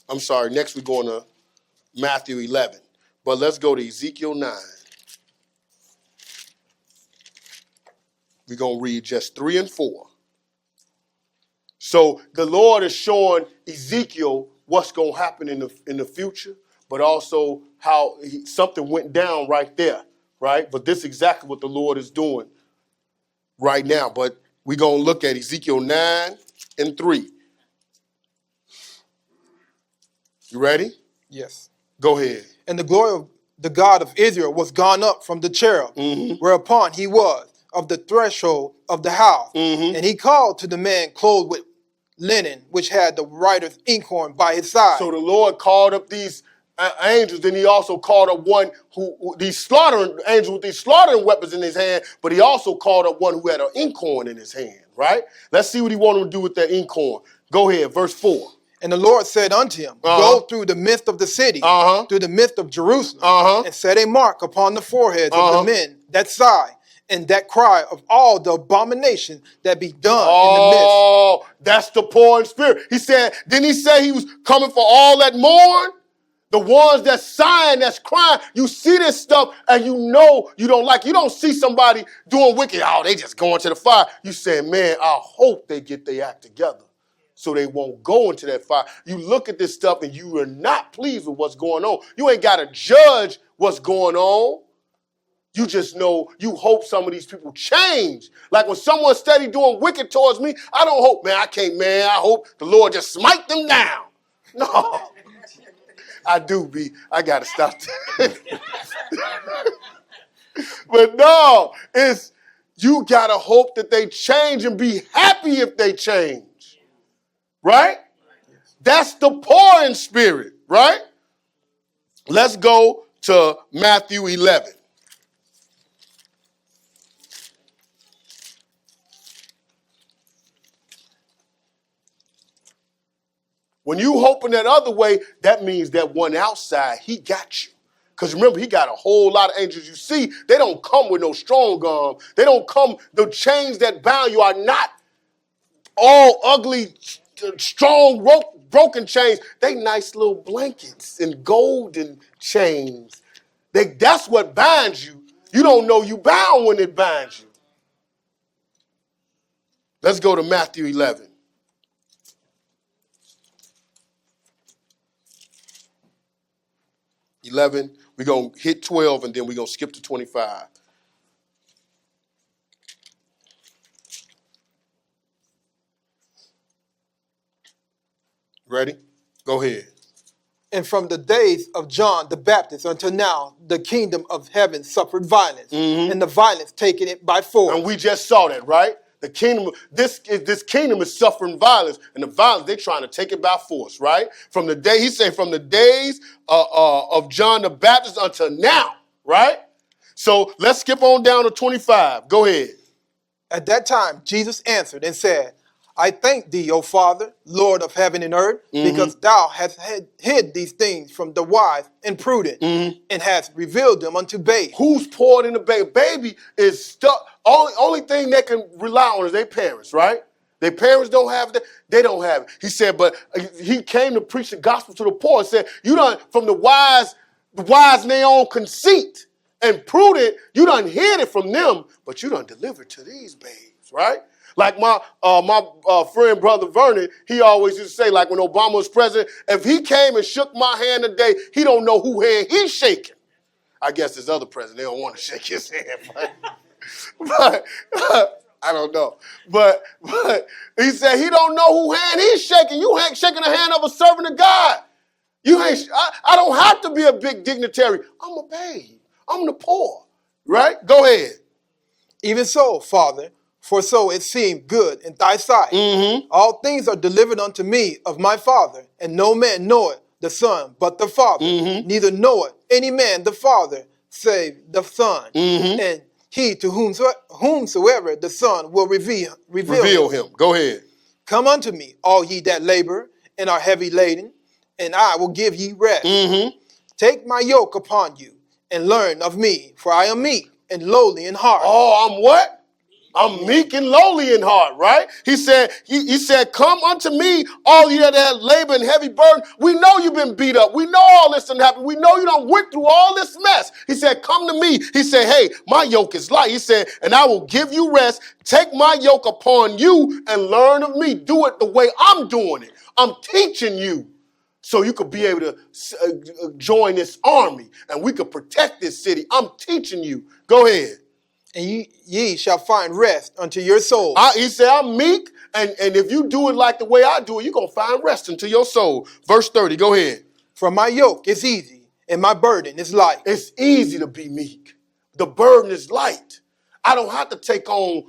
I'm sorry. Next we're going to Matthew 11. But let's go to Ezekiel 9. We're going to read just 3 and 4. So the Lord is showing Ezekiel what's going to happen in the future, but also how something went down right there, right? But this is exactly what the Lord is doing right now. But we're going to look at Ezekiel 9 and 3. You ready? Yes. Go ahead. And the glory the God of Israel was gone up from the cherub, whereupon he was of the threshold of the house. And he called to the man clothed with linen, which had the writer's inkhorn by his side. So the Lord called up these angels, then he also called up one who these slaughtering angels with these slaughtering weapons in his hand, but he also called up one who had an inkhorn in his hand, right? Let's see what he wanted to do with that inkhorn. Go ahead, verse 4. And the Lord said unto him, Go through the midst of the city, through the midst of Jerusalem, and set a mark upon the foreheads of the men that sigh, and that cry of all the abomination that be done in the midst. Oh, that's the poor in spirit. He said, didn't he say he was coming for all that mourn? The ones that's sighing, that's crying. You see this stuff and you know you don't like. You don't see somebody doing wicked. Oh, they just going to the fire. You say, man, I hope they get their act together so they won't go into that fire. You look at this stuff and you are not pleased with what's going on. You ain't got to judge what's going on. You just know, you hope some of these people change. Like when someone's steady doing wicked towards me, I don't hope, man, I hope the Lord just smite them down. No. I got to stop that. But no, you got to hope that they change and be happy if they change. Right? That's the poor in spirit, right? Let's go to Matthew 11. When you hoping that other way, that means that one outside, he got you. Because remember, he got a whole lot of angels. You see, they don't come with no strong arm. They don't come, the chains that bound you are not all ugly, strong, broken chains. They nice little blankets and golden chains. That's what binds you. You don't know you bound when it binds you. Let's go to Matthew 11. We're going to hit 12 and then we're going to skip to 25. Ready? Go ahead. And from the days of John the Baptist until now, the kingdom of heaven suffered violence, and the violence taken it by force. And we just saw that, right? The kingdom, this kingdom is suffering violence, and the violence, they're trying to take it by force, right? From the days of John the Baptist until now, right? So let's skip on down to 25. Go ahead. At that time, Jesus answered and said, I thank thee, O Father, Lord of heaven and earth, because thou hast hid these things from the wise and prudent, and hast revealed them unto babes. Who's poured in the baby? Baby is stuck. Only thing they can rely on is their parents, right? Their parents don't have that. They don't have it. He said, but he came to preach the gospel to the poor and said, you done, from the wise in their own conceit and prudent, you done hid it from them, but you done delivered to these babes, right? Like my friend, Brother Vernon, he always used to say, like when Obama was president, if he came and shook my hand today, he don't know who hand he's shaking. I guess this other president, they don't want to shake his hand. But I don't know. But he said he don't know who hand he's shaking. You ain't shaking the hand of a servant of God. I don't have to be a big dignitary. I'm a babe. I'm the poor. Right? Go ahead. Even so, Father, for so it seemed good in thy sight. All things are delivered unto me of my Father, and no man knoweth the Son but the Father. Neither knoweth any man the Father save the Son. And he to whomsoever the Son will reveal him. Go ahead. Come unto me, all ye that labor and are heavy laden, and I will give ye rest. Take my yoke upon you, and learn of me, for I am meek and lowly in heart. Oh, I'm what? I'm meek and lowly in heart, right? He said, come unto me, all you that have labor and heavy burden. We know you've been beat up. We know all this done happened. We know you done went through all this mess. He said, come to me. He said, hey, my yoke is light. He said, and I will give you rest. Take my yoke upon you and learn of me. Do it the way I'm doing it. I'm teaching you so you could be able to join this army and we could protect this city. I'm teaching you. Go ahead. And ye shall find rest unto your soul. He said, I'm meek, and if you do it like the way I do it, you're going to find rest unto your soul. Verse 30, go ahead. For my yoke is easy, and my burden is light. It's easy to be meek. The burden is light. I don't have to take on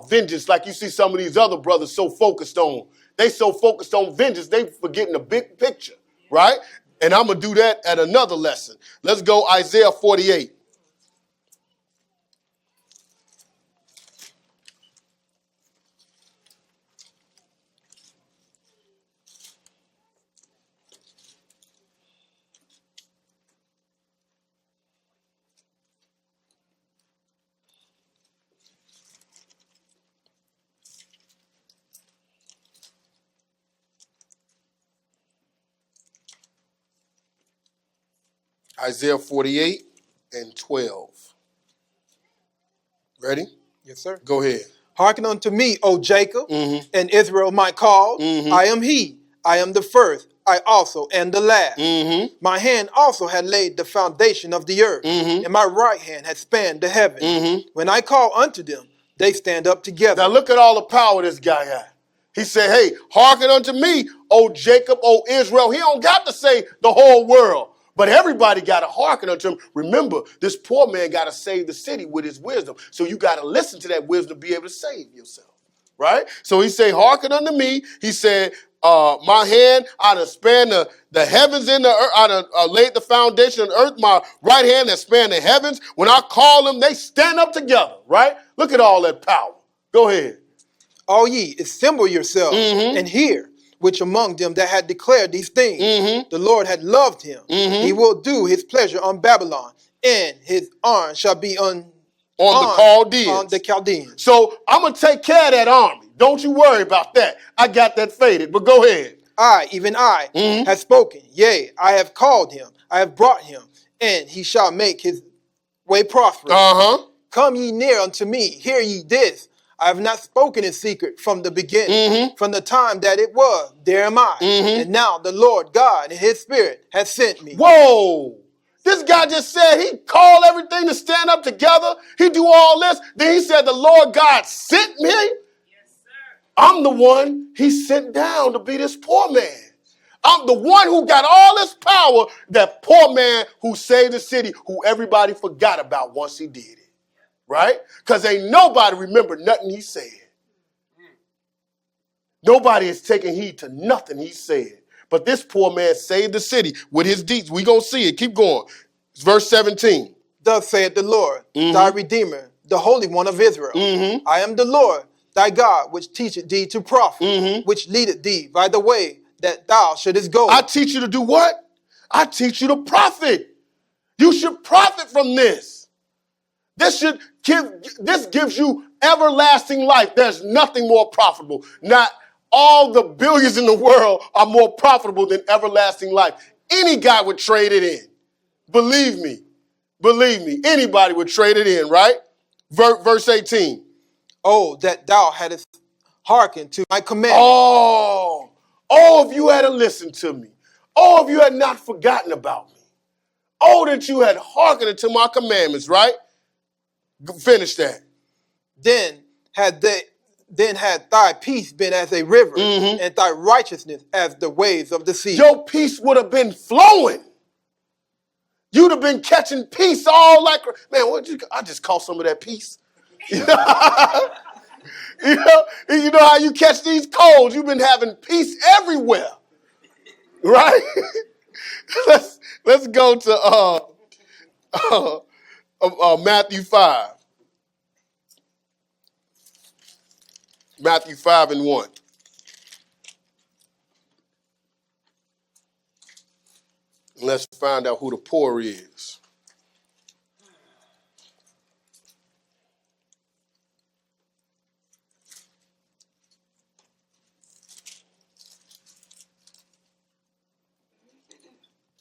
vengeance like you see some of these other brothers so focused on. They so focused on vengeance, they forgetting the big picture, right? And I'm going to do that at another lesson. Let's go Isaiah 48. Isaiah 48 and 12. Ready? Yes, sir. Go ahead. Hearken unto me, O Jacob, and Israel my call. I am he, I am the first, I also am the last. My hand also had laid the foundation of the earth, and my right hand had spanned the heaven. When I call unto them, they stand up together. Now look at all the power this guy had. He said, hey, hearken unto me, O Jacob, O Israel. He don't got to say the whole world. But everybody got to hearken unto him. Remember, this poor man got to save the city with his wisdom. So you got to listen to that wisdom to be able to save yourself. Right? So he said, hearken unto me. He said, my hand, I done spanned the heavens in the earth. I done laid the foundation of the earth. My right hand that spanned the heavens. When I call them, they stand up together. Right? Look at all that power. Go ahead. All ye, assemble yourselves and hear. Which among them that had declared these things, the Lord had loved him. He will do his pleasure on Babylon, and his arm shall be on the Chaldeans. So I'm going to take care of that army. Don't you worry about that. I got that faded, but go ahead. I, even I, have spoken. Yea, I have called him. I have brought him, and he shall make his way prosperous. Come ye near unto me. Hear ye this. I have not spoken in secret from the beginning, from the time that it was. There am I. And now the Lord God and his spirit has sent me. Whoa. This guy just said he called everything to stand up together. He do all this. Then he said the Lord God sent me. Yes, sir. I'm the one he sent down to be this poor man. I'm the one who got all this power, that poor man who saved the city, who everybody forgot about once he did it. Right? Because ain't nobody remember nothing he said. Nobody is taking heed to nothing he said. But this poor man saved the city with his deeds. We going to see it. Keep going. It's verse 17. Thus saith the Lord, thy Redeemer, the Holy One of Israel. I am the Lord, thy God, which teacheth thee to profit, which leadeth thee by the way that thou shouldest go. I teach you to do what? I teach you to profit. You should profit from this. This gives you everlasting life. There's nothing more profitable. Not all the billions in the world are more profitable than everlasting life. Any guy would trade it in. Believe me. Anybody would trade it in, right? Verse 18. Oh, that thou hadst hearkened to my commandments. Oh, if you had listened to me. Oh, if you had not forgotten about me. Oh, that you had hearkened to my commandments, right? Finish that. Then had thy peace been as a river, and thy righteousness as the waves of the sea. Your peace would have been flowing. You'd have been catching peace all like, man, I just caught some of that peace. You know how you catch these colds? You've been having peace everywhere. Right? let's go to Matthew 5. Matthew 5 and 1. And let's find out who the poor is.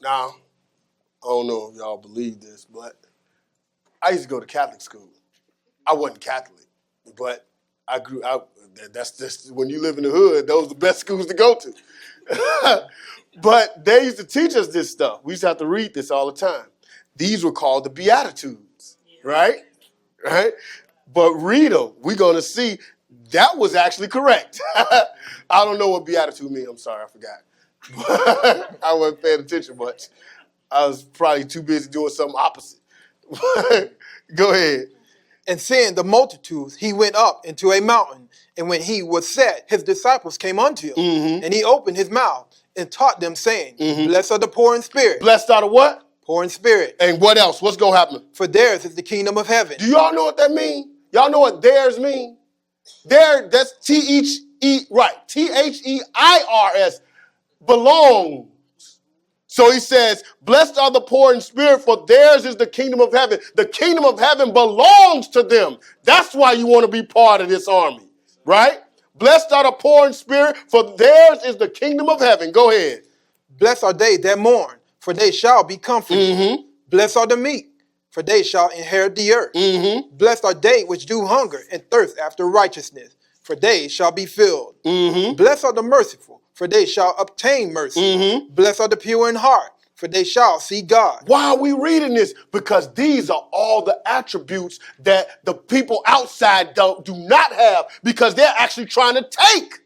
Now, I don't know if y'all believe this, but I used to go to Catholic school. I wasn't Catholic, but I grew up. That's just when you live in the hood, those are the best schools to go to. But they used to teach us this stuff. We used to have to read this all the time. These were called the Beatitudes, right? Right? But read them. We're going to see that was actually correct. I don't know what Beatitude means. I'm sorry, I forgot. I wasn't paying attention much. I was probably too busy doing something opposite. Go ahead. And seeing the multitudes, he went up into a mountain. And when he was set, his disciples came unto him. Mm-hmm. And he opened his mouth and taught them, saying, mm-hmm. Blessed are the poor in spirit. Blessed are the what? Poor in spirit. And what else? What's going to happen? For theirs is the kingdom of heaven. Do y'all know what that means? Y'all know what theirs mean? There, that's T-H-E-I-R-S, belongs. So he says, blessed are the poor in spirit, for theirs is the kingdom of heaven. The kingdom of heaven belongs to them. That's why you want to be part of this army, right? Blessed are the poor in spirit, for theirs is the kingdom of heaven. Go ahead. Blessed are they that mourn, for they shall be comforted. Mm-hmm. Blessed are the meek, for they shall inherit the earth. Mm-hmm. Blessed are they which do hunger and thirst after righteousness, for they shall be filled. Mm-hmm. Blessed are the merciful, for they shall obtain mercy. Mm-hmm. Blessed are the pure in heart, for they shall see God. Why are we reading this? Because these are all the attributes that the people outside do not have, because they're actually trying to take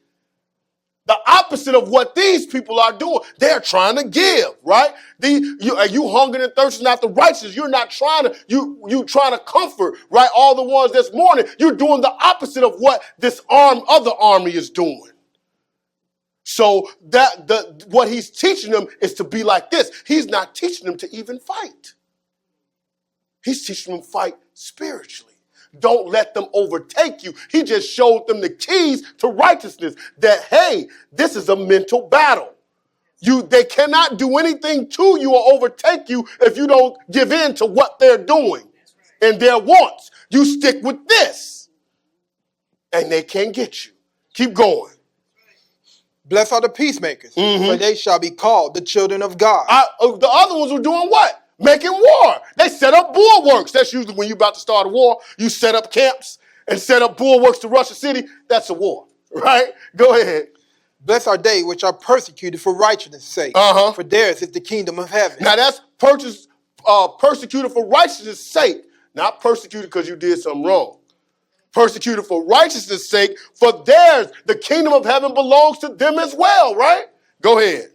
the opposite of what these people are doing. They're trying to give, right? You hungering and thirsting after righteousness. You're not trying to, you trying to comfort, right? All the ones that's mourning. You're doing the opposite of what this other army is doing. So what he's teaching them is to be like this. He's not teaching them to even fight. He's teaching them to fight spiritually. Don't let them overtake you. He just showed them the keys to righteousness, that, hey, this is a mental battle. They cannot do anything to you or overtake you if you don't give in to what they're doing and their wants. You stick with this and they can't get you. Keep going. Blessed are the peacemakers, for they shall be called the children of God. The other ones were doing what? Making war. They set up bulwarks. That's usually when you're about to start a war. You set up camps and set up bulwarks to rush a city. That's a war, right? Go ahead. Blessed are they which are persecuted for righteousness' sake, for theirs is the kingdom of heaven. Now that's persecuted for righteousness' sake, not persecuted because you did something wrong. Persecuted for righteousness' sake, for theirs, the kingdom of heaven belongs to them as well, right? Go ahead.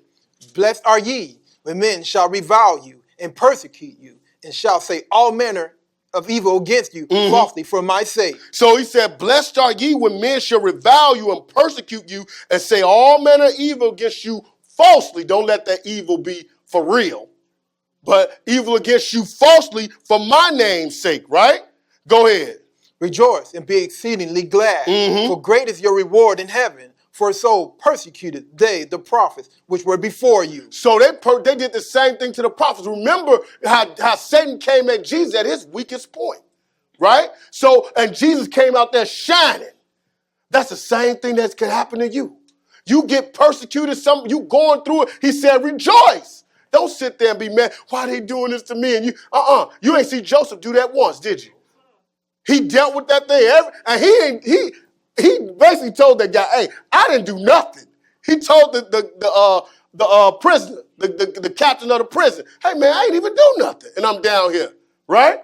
Blessed are ye when men shall revile you and persecute you, and shall say all manner of evil against you falsely for my sake. So he said, blessed are ye when men shall revile you and persecute you and say all manner of evil against you falsely. Don't let that evil be for real, but evil against you falsely for my name's sake, right? Go ahead. Rejoice and be exceedingly glad, for great is your reward in heaven. For so persecuted they the prophets which were before you. So they did the same thing to the prophets. Remember how Satan came at Jesus at his weakest point, right? So, and Jesus came out there shining. That's the same thing that can happen to you. You get persecuted, you going through it. He said, rejoice. Don't sit there and be mad. Why are they doing this to me? And you ain't see Joseph do that once, did you? He dealt with that thing, and he basically told that guy, "Hey, I didn't do nothing." He told the prisoner, the captain of the prison, "Hey man, I ain't even do nothing, and I'm down here, right?"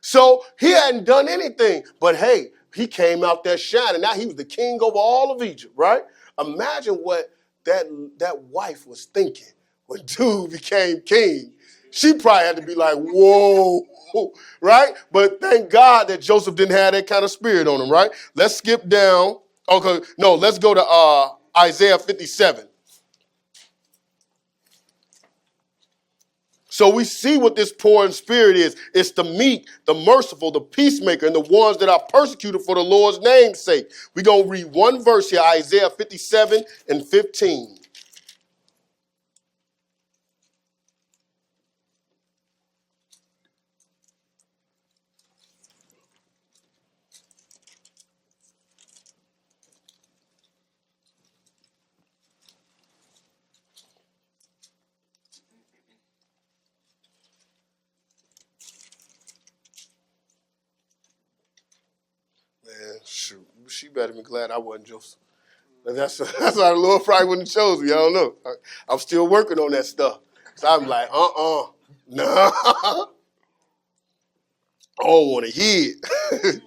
So he hadn't done anything, but hey, he came out there shining. Now he was the king over all of Egypt, right? Imagine what that wife was thinking when dude became king. She probably had to be like, "Whoa." Right? But thank God that Joseph didn't have that kind of spirit on him, right? Let's skip down. Okay, no, let's go to Isaiah 57. So we see what this poor in spirit is. It's the meek, the merciful, the peacemaker, and the ones that are persecuted for the Lord's name's sake. We're going to read one verse here, Isaiah 57 and 15. Man, shoot, she better be glad I wasn't Joseph. That's why the Lord probably wouldn't have chosen me. I don't know. I'm still working on that stuff. So I'm like, no. I don't want to hear it.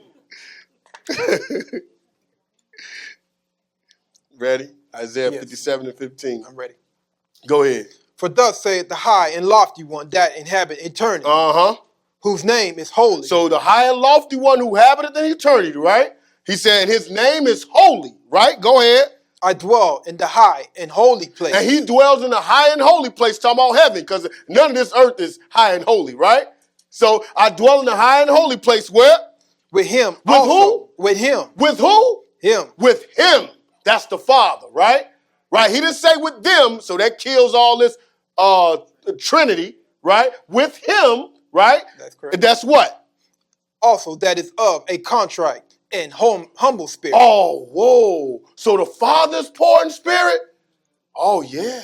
Ready? Isaiah 57 and 15. I'm ready. Go ahead. For thus saith the high and lofty one that inhabit eternity, whose name is holy. So the high and lofty one who inhabited in eternity, right? He said his name is holy, right? Go ahead. I dwell in the high and holy place. And he dwells in the high and holy place, talking about heaven, because none of this earth is high and holy, right? So I dwell in the high and holy place where? With him. With also. who? With him. With who? Him. With him. That's the Father, right? Right. He didn't say with them, so that kills all this Trinity, right? With him, right? That's correct. And that's what? Also, that is of a contrite and humble spirit. Oh, whoa. So the Father's poor in spirit? Oh, yeah.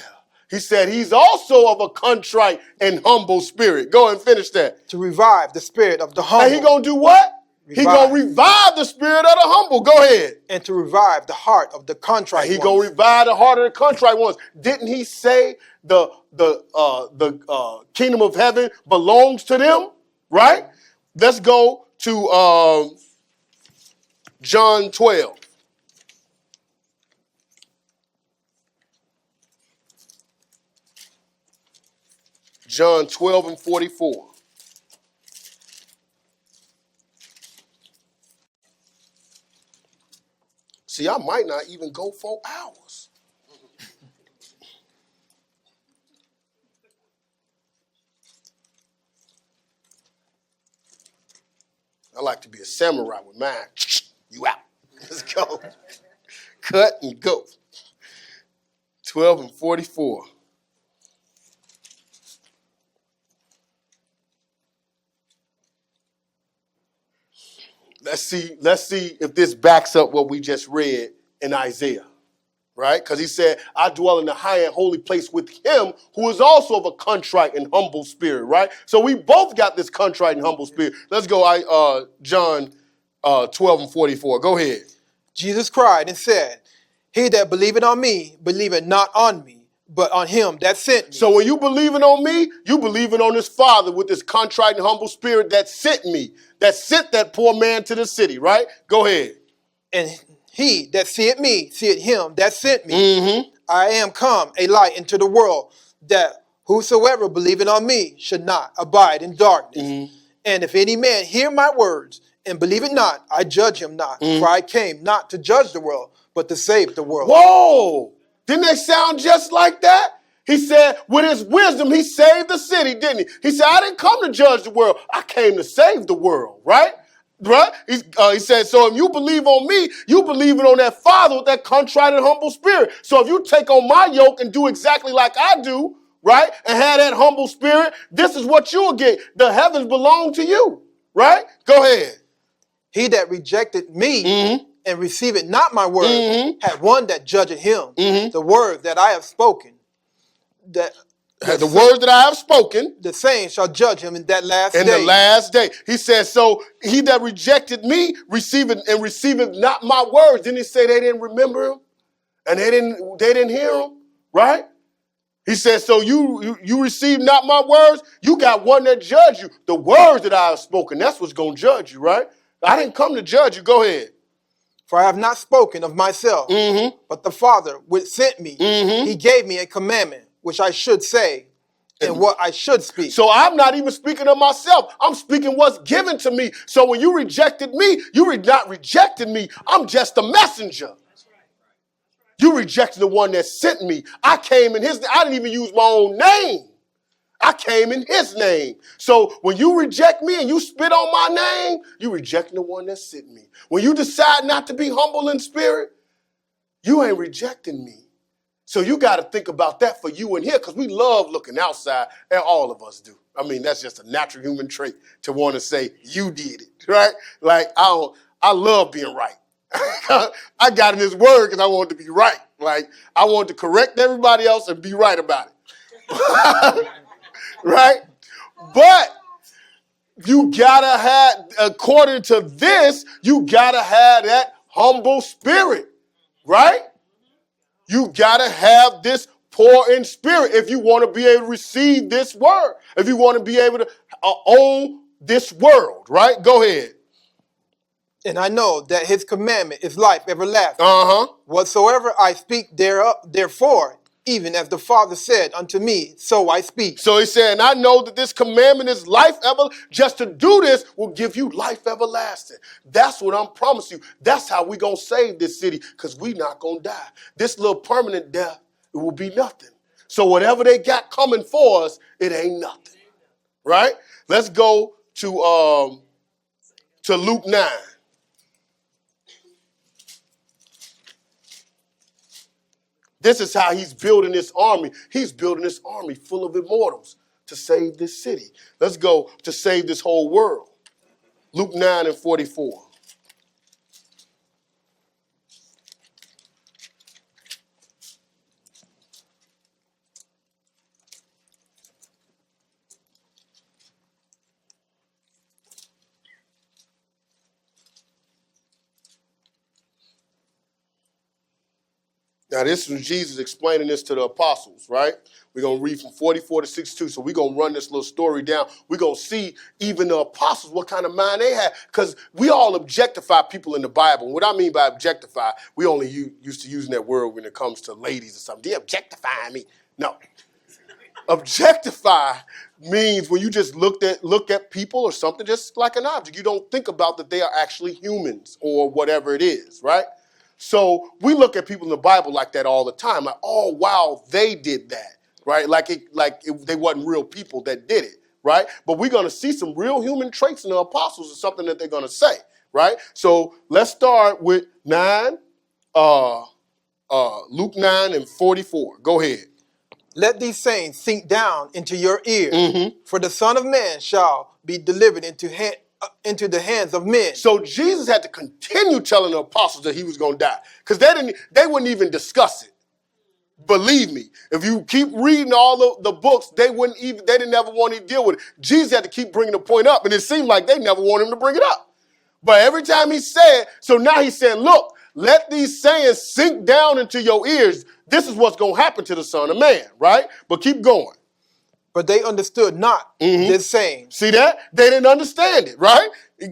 He said he's also of a contrite and humble spirit. Go and finish that. To revive the spirit of the humble. And he going to do what? He going to revive the spirit of the humble. Go ahead. And to revive the heart of the contrite ones. He going to revive the heart of the contrite ones. Didn't he say the kingdom of heaven belongs to them? Right? Let's go to John 12. John 12 and 44. See, I might not even go 4 hours. I like to be a samurai with mine. You out. Let's go. Cut and go. 12 and 44. Let's see if this backs up what we just read in Isaiah, right? Because he said, I dwell in the high and holy place with him who is also of a contrite and humble spirit, right? So we both got this contrite and humble spirit. Let's go, John 12 and 44. Go ahead. Jesus cried and said, he that believeth on me, believeth not on me, but on him that sent me. So when you believing on me, you believing on this Father with this contrite and humble spirit that sent me, that sent that poor man to the city, right? Go ahead. And he that seeth me, seeth him that sent me. Mm-hmm. I am come a light into the world, that whosoever believeth on me should not abide in darkness. Mm-hmm. And if any man hear my words and believe it not, I judge him not. Mm-hmm. For I came not to judge the world, but to save the world. Whoa! Didn't they sound just like that? He said, with his wisdom, he saved the city, didn't he? He said, I didn't come to judge the world. I came to save the world, right? Right? He said, so if you believe on me, you believe on that Father with that contrite and humble spirit. So if you take on my yoke and do exactly like I do, right, and have that humble spirit, this is what you'll get. The heavens belong to you, right? Go ahead. He that rejected me and receiveth not my word had one that judgeth him. The word that I have spoken. The word that I have spoken. The same shall judge him in that last day. In the last day. He says, so he that rejected me receiveth not my words. Didn't he say they didn't remember him? And they didn't hear him? Right? He says, so you receive not my words? You got one that judge you. The words that I have spoken, that's what's going to judge you, right? I didn't come to judge you. Go ahead. For I have not spoken of myself, but the Father which sent me, he gave me a commandment, which I should say, and what I should speak. So I'm not even speaking of myself. I'm speaking what's given to me. So when you rejected me, you not rejected me. I'm just a messenger. You rejected the one that sent me. I came in his name. I didn't even use my own name. I came in his name. So when you reject me and you spit on my name, you rejecting the one that sent me. When you decide not to be humble in spirit, you ain't rejecting me. So you got to think about that for you in here, because we love looking outside, and all of us do. I mean, that's just a natural human trait to want to say you did it, right? Like, I love being right. I got in his word because I wanted to be right. Like, I wanted to correct everybody else and be right about it. Right? But you gotta have, according to this, you gotta have that humble spirit, right? You gotta have this poor in spirit if you want to be able to receive this word, if you want to be able to own this world, right? Go ahead. And I know that his commandment is life everlasting. Whatsoever I speak therefore even as the Father said unto me, so I speak. So he said, and I know that this commandment is life ever. Just to do this will give you life everlasting. That's what I'm promising you. That's how we going to save this city, because we not going to die. This little permanent death, it will be nothing. So whatever they got coming for us, it ain't nothing. Right? Let's go to Luke 9. This is how he's building this army. He's building this army full of immortals to save this city. Let's go to save this whole world. Luke 9:44. Now, this was Jesus explaining this to the apostles, right? We're going to read from 44 to 62. So we're going to run this little story down. We're going to see even the apostles, what kind of mind they had. Because we all objectify people in the Bible. What I mean by objectify, we only used to using that word when it comes to ladies or something. They objectifying me. No. Objectify means when you just look at people or something just like an object. You don't think about that they are actually humans or whatever it is, right? So we look at people in the Bible like that all the time. Like, oh, wow, they did that, right? They wasn't real people that did it, right? But we're going to see some real human traits in the apostles or something that they're going to say, right? So let's start with Luke 9:44. Go ahead. Let these sayings sink down into your ears, for the Son of Man shall be delivered into the hands of men. So Jesus had to continue telling the apostles that he was going to die, because they wouldn't even discuss it. Believe me, if you keep reading all the books, they didn't ever want to deal with it. Jesus had to keep bringing the point up, and it seemed like they never wanted him to bring it up. But every time he said, so now he's saying, look, let these sayings sink down into your ears. This is what's going to happen to the Son of Man, right? But keep going. But they understood not this saying. See that? They didn't understand it, right?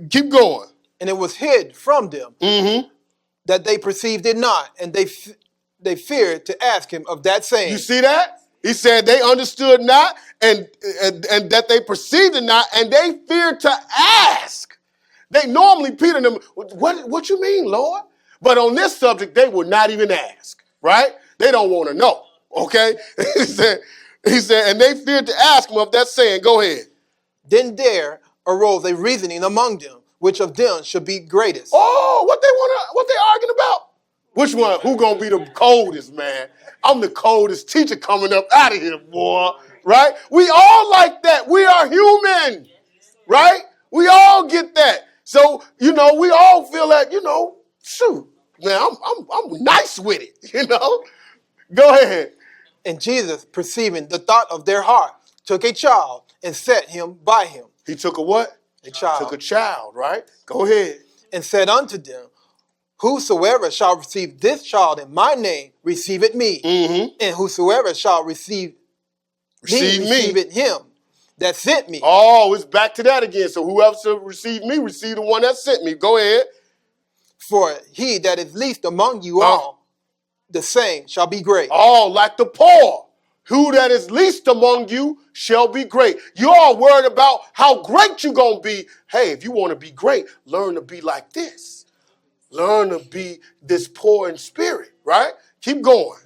Keep going. And it was hid from them that they perceived it not, and they feared to ask him of that saying. You see that? He said they understood not, and that they perceived it not, and they feared to ask. They normally, Peter and them, what you mean, Lord? But on this subject, they would not even ask, right? They don't want to know, okay? He said, and they feared to ask him of that saying. Go ahead. Then there arose a reasoning among them, which of them should be greatest. Oh, what they arguing about? Which one? Who gonna be the coldest, man? I'm the coldest teacher coming up out of here, boy, right? We all like that. We are human, right? We all get that. So, we all feel like, shoot, man, I'm nice with it, Go ahead. And Jesus, perceiving the thought of their heart, took a child and set him by him. He took a what? A child. Took a child, right? Go ahead. And said unto them, whosoever shall receive this child in my name, receive it me. And whosoever shall receive it him that sent me. Oh, it's back to that again. So whoever shall receive me, receive the one that sent me. Go ahead. For he that is least among you all, the same shall be great. Oh, like the poor. Who that is least among you shall be great. You're all worried about how great you're going to be. Hey, if you want to be great, learn to be like this. Learn to be this poor in spirit, right? Keep going.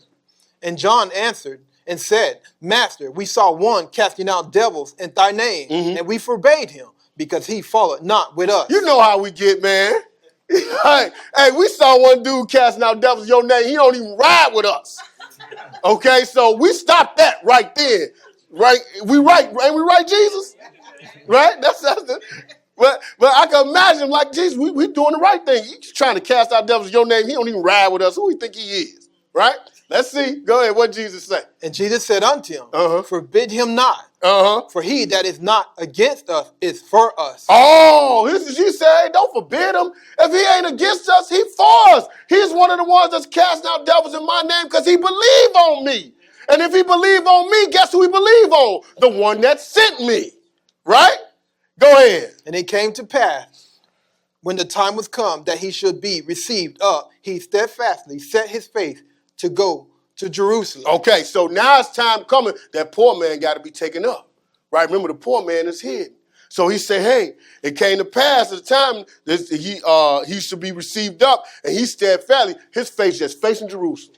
And John answered and said, Master, we saw one casting out devils in thy name, and we forbade him, because he followed not with us. You know how we get, man. Hey, we saw one dude casting out devils in your name. He don't even ride with us. Okay, so we stopped that right there. Right? Ain't we right, Jesus? Right? That's but I can imagine like Jesus, we doing the right thing. He's trying to cast out devils in your name. He don't even ride with us. Who he think he is? Right? Let's see. Go ahead. What Jesus say? And Jesus said unto him, forbid him not. For he that is not against us is for us. Oh, this is you say, don't forbid him. If he ain't against us, he for us. He's one of the ones that's casting out devils in my name because he believe on me. And if he believe on me, guess who he believe on? The one that sent me. Right? Go ahead. And it came to pass, when the time was come that he should be received up, he steadfastly set his face to go to Jerusalem. Okay, so now it's time coming. That poor man got to be taken up. Right? Remember, the poor man is hidden. So he said, hey, it came to pass at the time he should be received up, and he steadfastly, his face just facing Jerusalem.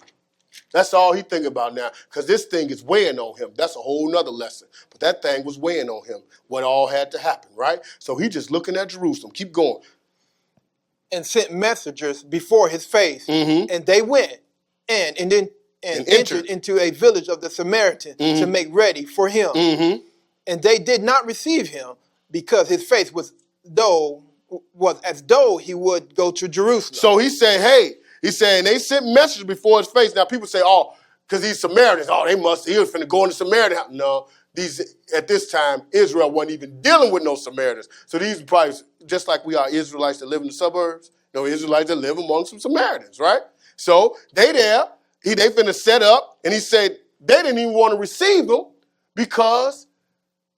That's all he think about now, because this thing is weighing on him. That's a whole nother lesson. But that thing was weighing on him, what all had to happen, right? So he just looking at Jerusalem. Keep going. And sent messengers before his face, and they went and entered into a village of the Samaritans to make ready for him. And they did not receive him, because his face was as though he would go to Jerusalem. So he said, hey, and they sent messages before his face. Now people say, oh, because he's Samaritans, he was finna go into Samaritan. No, at this time, Israel wasn't even dealing with no Samaritans. So these probably, just like we are Israelites that live in the suburbs, Israelites that live among some Samaritans, right? So they finna set up, and he said they didn't even want to receive him because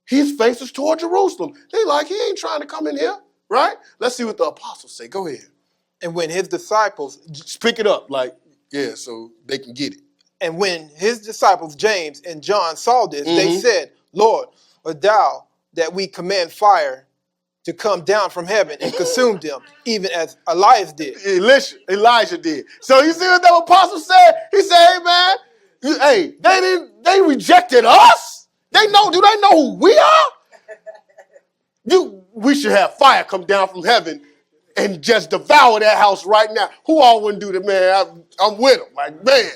his face is toward Jerusalem. They like, he ain't trying to come in here, right? Let's see what the apostles say. Go ahead. And when his disciples... Just pick it up, so they can get it. And when his disciples, James and John, saw this, they said, Lord, art thou that we command fire to come down from heaven and consume them, even as Elias did. Elijah did. So you see what the apostle said? He said, hey, man, they rejected us? Do they know who we are? We should have fire come down from heaven and just devour that house right now. Who all wouldn't do that, man? I'm with him. Like, man,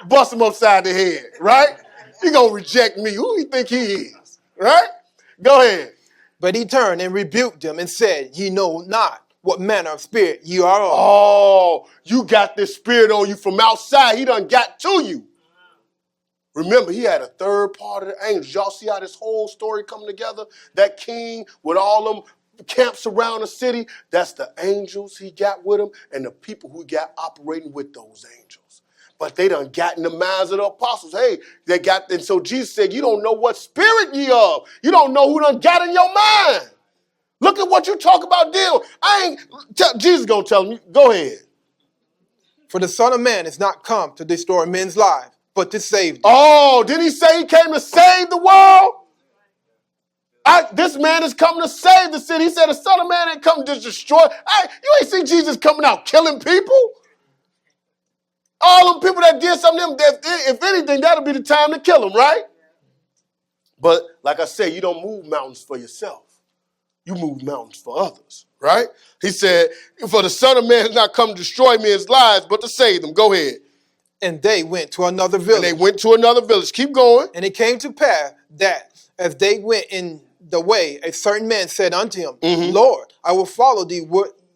bust him upside the head, right? He gonna reject me. Who do you think he is, right? Go ahead. But he turned and rebuked them and said, ye know not what manner of spirit you are of. Oh, you got this spirit on you from outside. He done got to you. Remember, he had a third part of the angels. Y'all see how this whole story come together? That king with all them camps around the city, that's the angels he got with him and the people who got operating with those angels. But they done got in the minds of the apostles. Hey, and so Jesus said, you don't know what spirit ye of. You don't know who done got in your mind. Look at what you talk about, deal. Jesus gonna tell me, go ahead. For the Son of Man is not come to destroy men's lives, but to save them. Oh, did he say he came to save the world? This man is coming to save the city. He said the Son of Man ain't come to destroy. You ain't see Jesus coming out killing people? All them people that did something, if anything, that'll be the time to kill them, right? But like I said, you don't move mountains for yourself. You move mountains for others, right? He said, for the Son of Man has not come to destroy men's lives, but to save them. Go ahead. And they went to another village. Keep going. And it came to pass that as they went in the way, a certain man said unto him, Lord, I will follow thee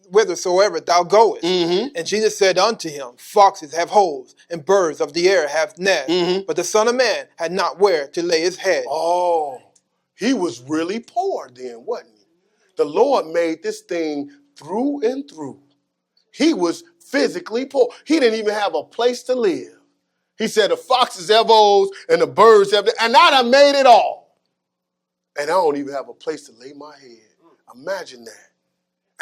whithersoever thou goest. And Jesus said unto him, foxes have holes, and birds of the air have nests, but the Son of Man had not where to lay his head. Oh, he was really poor then, wasn't he? The Lord made this thing through and through. He was physically poor. He didn't even have a place to live. He said the foxes have holes and the birds have, and I done made it all. And I don't even have a place to lay my head. Imagine that.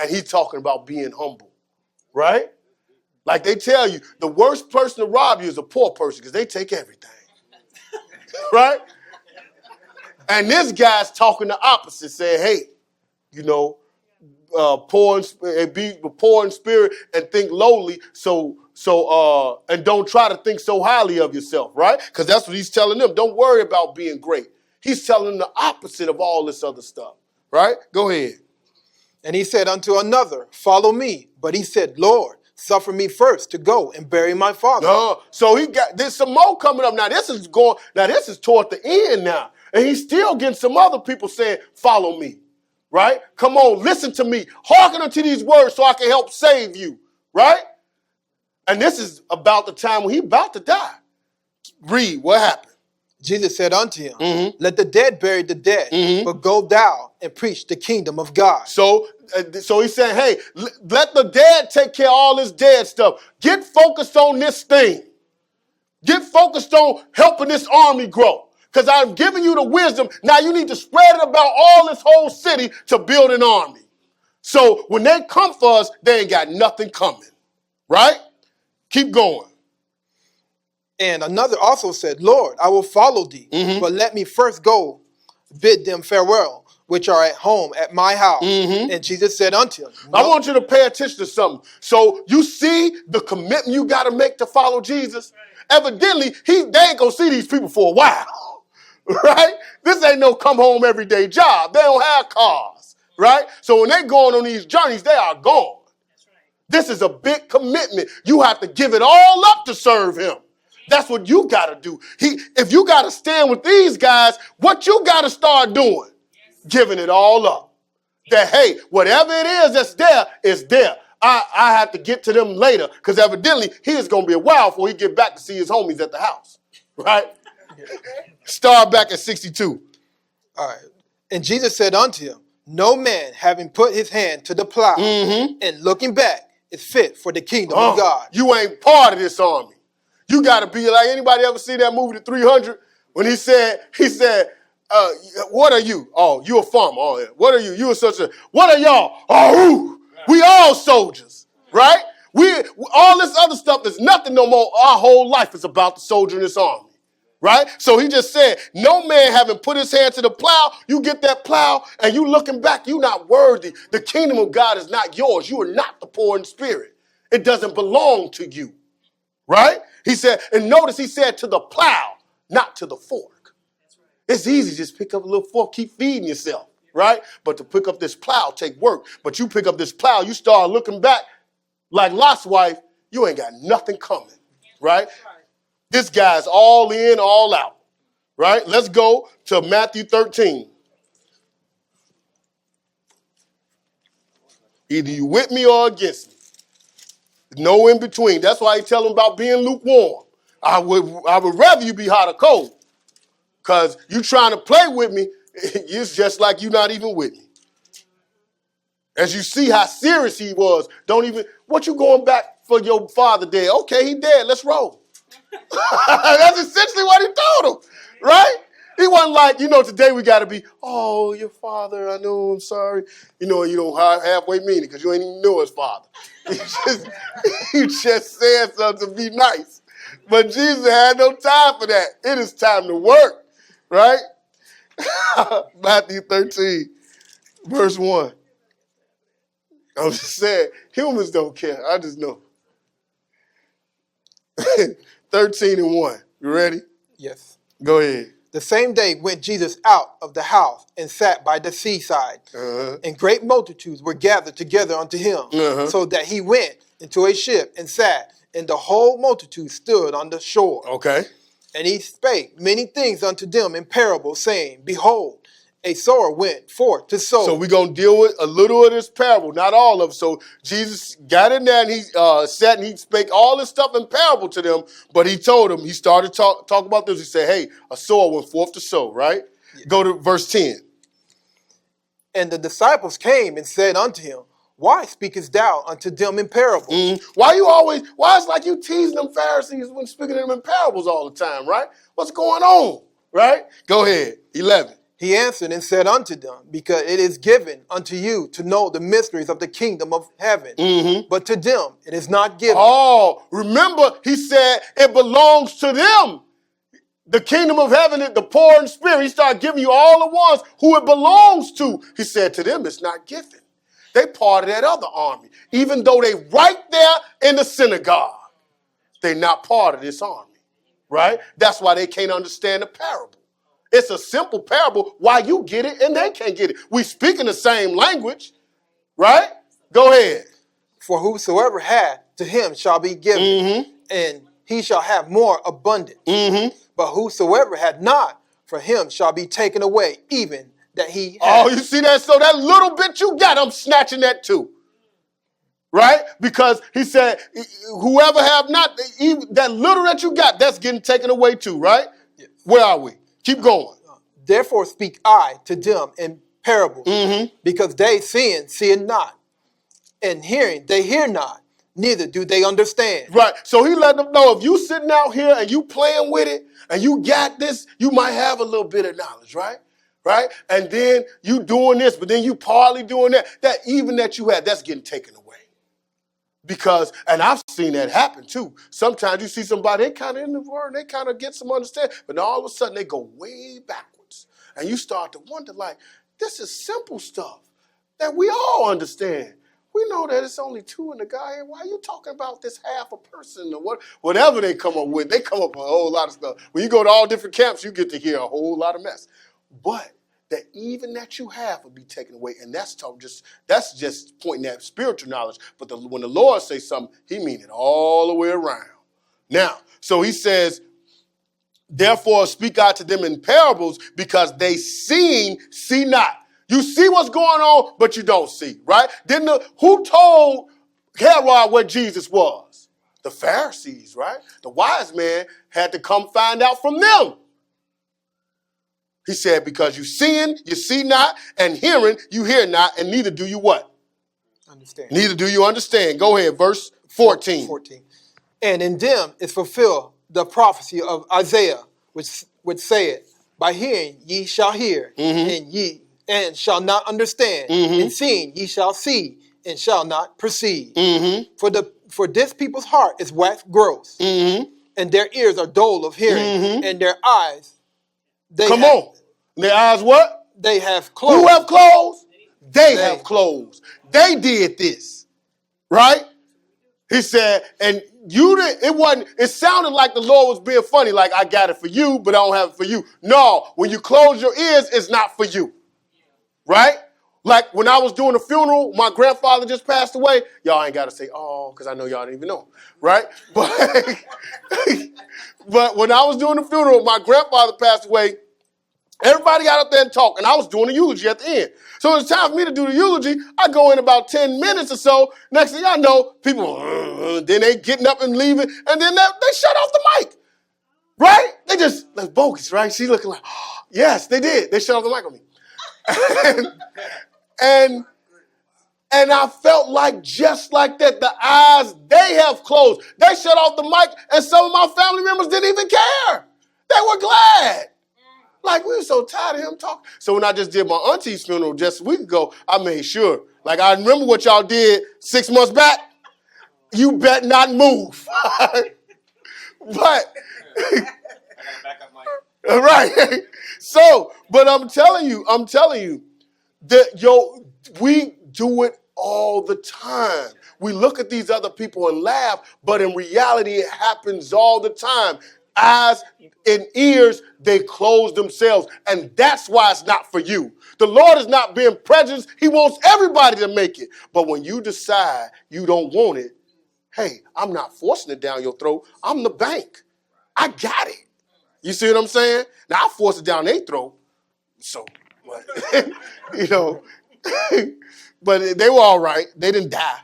And he's talking about being humble, right? Like they tell you, the worst person to rob you is a poor person because they take everything, right? And this guy's talking the opposite, saying, hey, poor in spirit and think lowly, and don't try to think so highly of yourself, right? Because that's what he's telling them. Don't worry about being great. He's telling them the opposite of all this other stuff, right? Go ahead. And he said unto another, follow me. But he said, Lord, suffer me first to go and bury my father. So there's some more coming up now. This is toward the end now. And he's still getting some other people saying, follow me, right? Come on, listen to me. Hearken unto these words so I can help save you, right? And this is about the time when he's about to die. Read, what happened? Jesus said unto him, let the dead bury the dead, but go thou and preach the kingdom of God. So he's saying, hey, let the dead take care of all this dead stuff. Get focused on this thing. Get focused on helping this army grow. Because I've given you the wisdom. Now you need to spread it about all this whole city to build an army. So when they come for us, they ain't got nothing coming. Right? Keep going. And another also said, Lord, I will follow thee, but let me first go bid them farewell, which are at home at my house. And Jesus said unto him, I want you to pay attention to something. So you see the commitment you got to make to follow Jesus? Evidently, they ain't going to see these people for a while, right? This ain't no come home everyday job. They don't have cars, right? So when they're going on these journeys, they are gone. This is a big commitment. You have to give it all up to serve him. That's what you got to do. If you got to stand with these guys, what you got to start doing? Giving it all up. That, hey, whatever it is that's there, is there. I have to get to them later because evidently he is going to be a while before he get back to see his homies at the house. Right? Start back at 62. All right. And Jesus said unto him, no man having put his hand to the plow and looking back is fit for the kingdom of God. You ain't part of this army. You got to be like, anybody ever see that movie, The 300? When he said, what are you? Oh, you a farmer. Oh, yeah. What are you? You are such a, what are y'all? Oh, we all soldiers, right? All this other stuff is nothing no more. Our whole life is about the soldier in this army, right? So he just said, no man having put his hand to the plow, you get that plow and you looking back, you not worthy. The kingdom of God is not yours. You are not the poor in spirit. It doesn't belong to you, right? He said, and notice he said to the plow, not to the fork. It's easy, just pick up a little fork, keep feeding yourself, right? But to pick up this plow take work. But you pick up this plow, you start looking back like Lot's wife, you ain't got nothing coming, right? This guy's all in, all out, right? Let's go to Matthew 13. Either you with me or against me. No in between. That's why he tell him about being lukewarm. I would rather you be hot or cold. Because you trying to play with me, it's just like you not even with me. As you see how serious he was, what you going back for your father dead? Okay, he dead, let's roll. That's essentially what he told him, right? He wasn't like, today we got to be, oh, your father, I know, I'm sorry. You don't halfway mean it because you ain't even know his father. You just said something to be nice. But Jesus had no time for that. It is time to work, right? Matthew 13, verse 1. I'm just saying, humans don't care. I just know. 13 and 1. You ready? Yes. Go ahead. The same day went Jesus out of the house and sat by the seaside. And great multitudes were gathered together unto him, so that he went into a ship and sat, and the whole multitude stood on the shore. Okay. And he spake many things unto them in parables, saying, behold, a sower went forth to sow. So we're going to deal with a little of this parable, not all of it. So Jesus got in there and he sat and he spake all this stuff in parable to them. But he told them, he started talk about this. He said, hey, a sower went forth to sow, right? Yeah. Go to verse 10. And the disciples came and said unto him, why speakest thou unto them in parables? Why it's like you teasing them Pharisees when speaking to them in parables all the time, right? What's going on, right? Go ahead, 11. He answered and said unto them, because it is given unto you to know the mysteries of the kingdom of heaven, but to them it is not given. Oh, remember he said it belongs to them. The kingdom of heaven is the poor in spirit. He started giving you all the ones who it belongs to. He said to them it's not given. They part of that other army. Even though they right there in the synagogue, they're not part of this army, right? That's why they can't understand the parable. It's a simple parable. Why you get it and they can't get it. We speaking the same language, right? Go ahead. For whosoever hath, to him shall be given, and he shall have more abundant. But whosoever had not, for him shall be taken away, even that he had. Oh, you see that? So that little bit you got, I'm snatching that too. Right? Because he said, whoever have not, even that little that you got, that's getting taken away too, right? Yes. Where are we? Keep going. Therefore speak I to them in parables, because they seeing not, and hearing they hear not, neither do they understand. Right. So he let them know if you sitting out here and you playing with it and you got this, you might have a little bit of knowledge, right? Right? And then you doing this, but then you partly doing that. That even that you had, that's getting taken away. Because, and I've seen that happen too. Sometimes you see somebody, they kind of in the word, they kind of get some understanding, but then all of a sudden they go way backwards. And you start to wonder, like, this is simple stuff that we all understand. We know that it's only two in the guy. Why are you talking about this half a person or whatever they come up with? They come up with a whole lot of stuff. When you go to all different camps, you get to hear a whole lot of mess. But that even that you have will be taken away. And that's just pointing at spiritual knowledge. But when the Lord says something, he means it all the way around. Now, so he says, therefore speak out to them in parables, because they see not. You see what's going on, but you don't see, right? Who told Herod what Jesus was? The Pharisees, right? The wise man had to come find out from them. He said, because you seeing, you see not, and hearing, you hear not, and neither do you what? Understand. Neither do you understand. Go ahead, verse 14. And in them is fulfilled the prophecy of Isaiah, which saith, by hearing ye shall hear, and shall not understand, and seeing ye shall see, and shall not perceive. For this people's heart is waxed gross, and their ears are dull of hearing, and their eyes their eyes what? They have closed. Who have closed? They have closed. They did this, right? He said, and it sounded like the Lord was being funny, like I got it for you, but I don't have it for you. No, when you close your ears, it's not for you, right? Like when I was doing the funeral, my grandfather just passed away. Y'all ain't got to say, oh, because I know y'all didn't even know, right? But when I was doing the funeral, my grandfather passed away. Everybody got up there and talked, and I was doing the eulogy at the end. So it's time for me to do the eulogy. I go in about 10 minutes or so. Next thing I know, people, then they getting up and leaving, and then they shut off the mic, right? They just, that's bogus, right? She's looking like, oh, yes, they did. They shut off the mic on me. And I felt like just like that, the eyes, they have closed. They shut off the mic, and some of my family members didn't even care. They were glad. Like, we were so tired of him talking. So when I just did my auntie's funeral just a week ago, I made sure. Like, I remember what y'all did 6 months back. You bet not move. But, right. So, but I'm telling you, that we do it all the time. We look at these other people and laugh, but in reality, it happens all the time. Eyes and ears, they close themselves. And that's why it's not for you. The Lord is not being prejudiced. He wants everybody to make it. But when you decide you don't want it, hey, I'm not forcing it down your throat. I'm the bank. I got it. You see what I'm saying? Now, I force it down their throat. So, you know, but they were all right. They didn't die.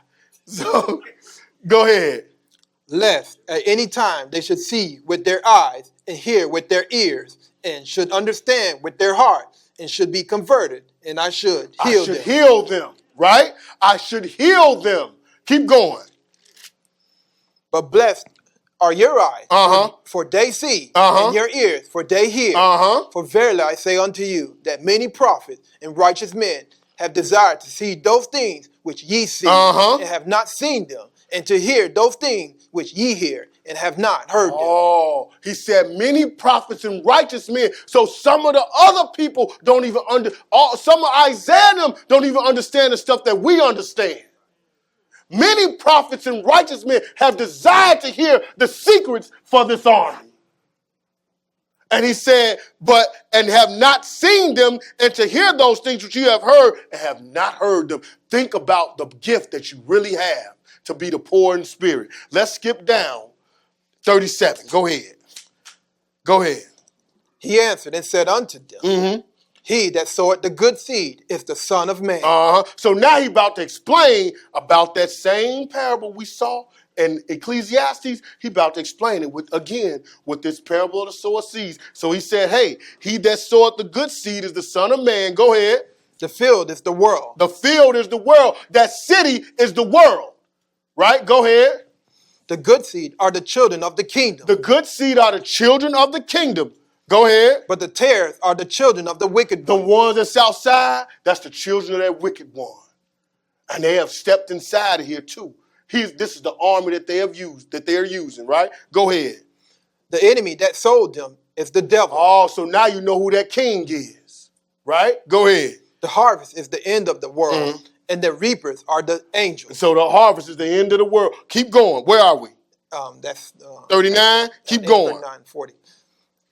So, go ahead. Lest at any time they should see with their eyes and hear with their ears and should understand with their heart and should be converted, and I should heal them. I should heal them, right? I should heal them. Keep going. But blessed are your eyes, for they see, and your ears, for they hear. For verily I say unto you, that many prophets and righteous men have desired to see those things which ye see, and have not seen them, and to hear those things which ye hear, and have not heard them. Oh, he said many prophets and righteous men. So some of the other people don't even some of Isaiah and them don't even understand the stuff that we understand. Many prophets and righteous men have desired to hear the secrets for this army. And he said, and have not seen them, and to hear those things which you have heard and have not heard them. Think about the gift that you really have to be the poor in spirit. Let's skip down 37. Go ahead. Go ahead. He answered and said unto them, he that soweth the good seed is the Son of Man. So now he's about to explain about that same parable we saw in Ecclesiastes. He's about to explain it with this parable of the sower seeds. So he said, hey, he that soweth the good seed is the Son of Man. Go ahead. The field is the world. The field is the world. That city is the world. Right? Go ahead. The good seed are the children of the kingdom. The good seed are the children of the kingdom. Go ahead. But the tares are the children of the wicked one. The ones that's outside, that's the children of that wicked one. And they have stepped inside of here too. This is the army that they're using, right? Go ahead. The enemy that sold them is the devil. Oh, so now you know who that king is, right? Go ahead. The harvest is the end of the world, and the reapers are the angels. So the harvest is the end of the world. Keep going. Where are we? That's 39. Keep going. 39, 40.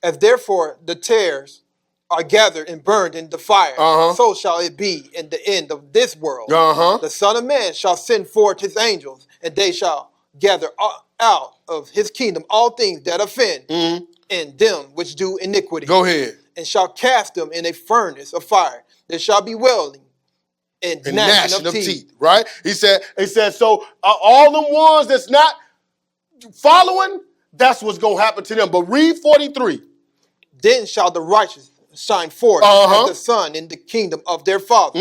As therefore the tares are gathered and burned in the fire, so shall it be in the end of this world. The Son of Man shall send forth his angels, and they shall gather out of his kingdom all things that offend, and them which do iniquity. Go ahead. And shall cast them in a furnace of fire. There shall be wailing and gnashing of teeth. Right? He said, so all them ones that's not following, that's what's going to happen to them. But read 43. Then shall the righteous shine forth as the sun in the kingdom of their Father.